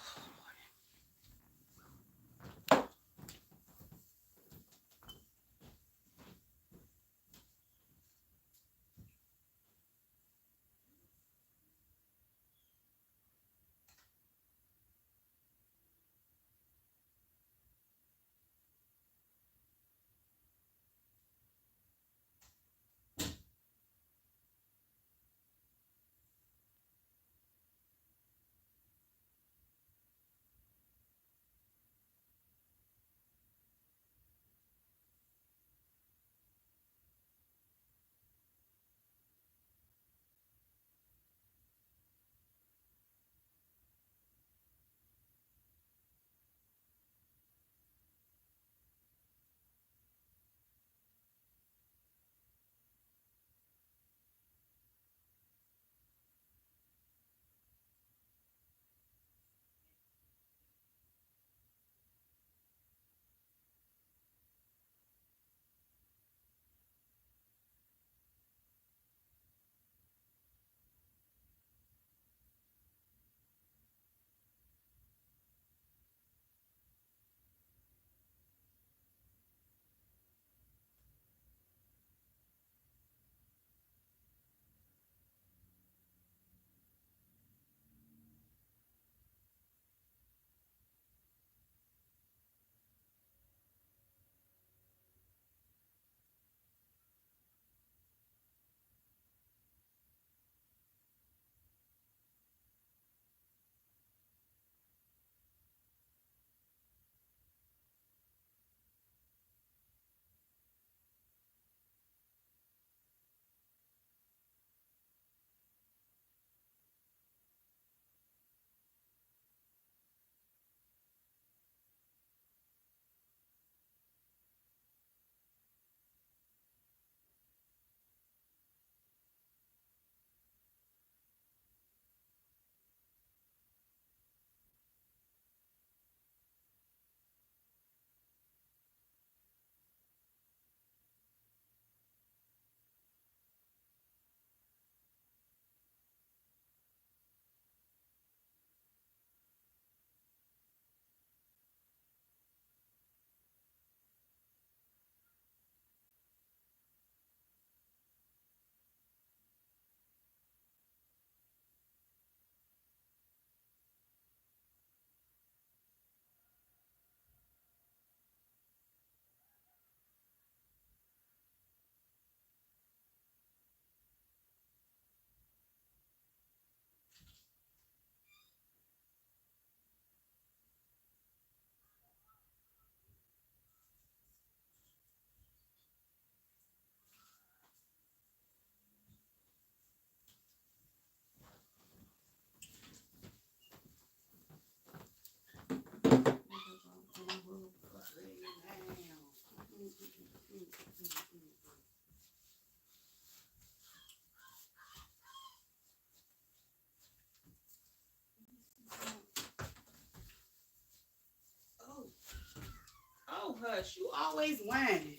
Oh, hush. You always whining.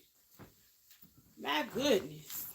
My goodness.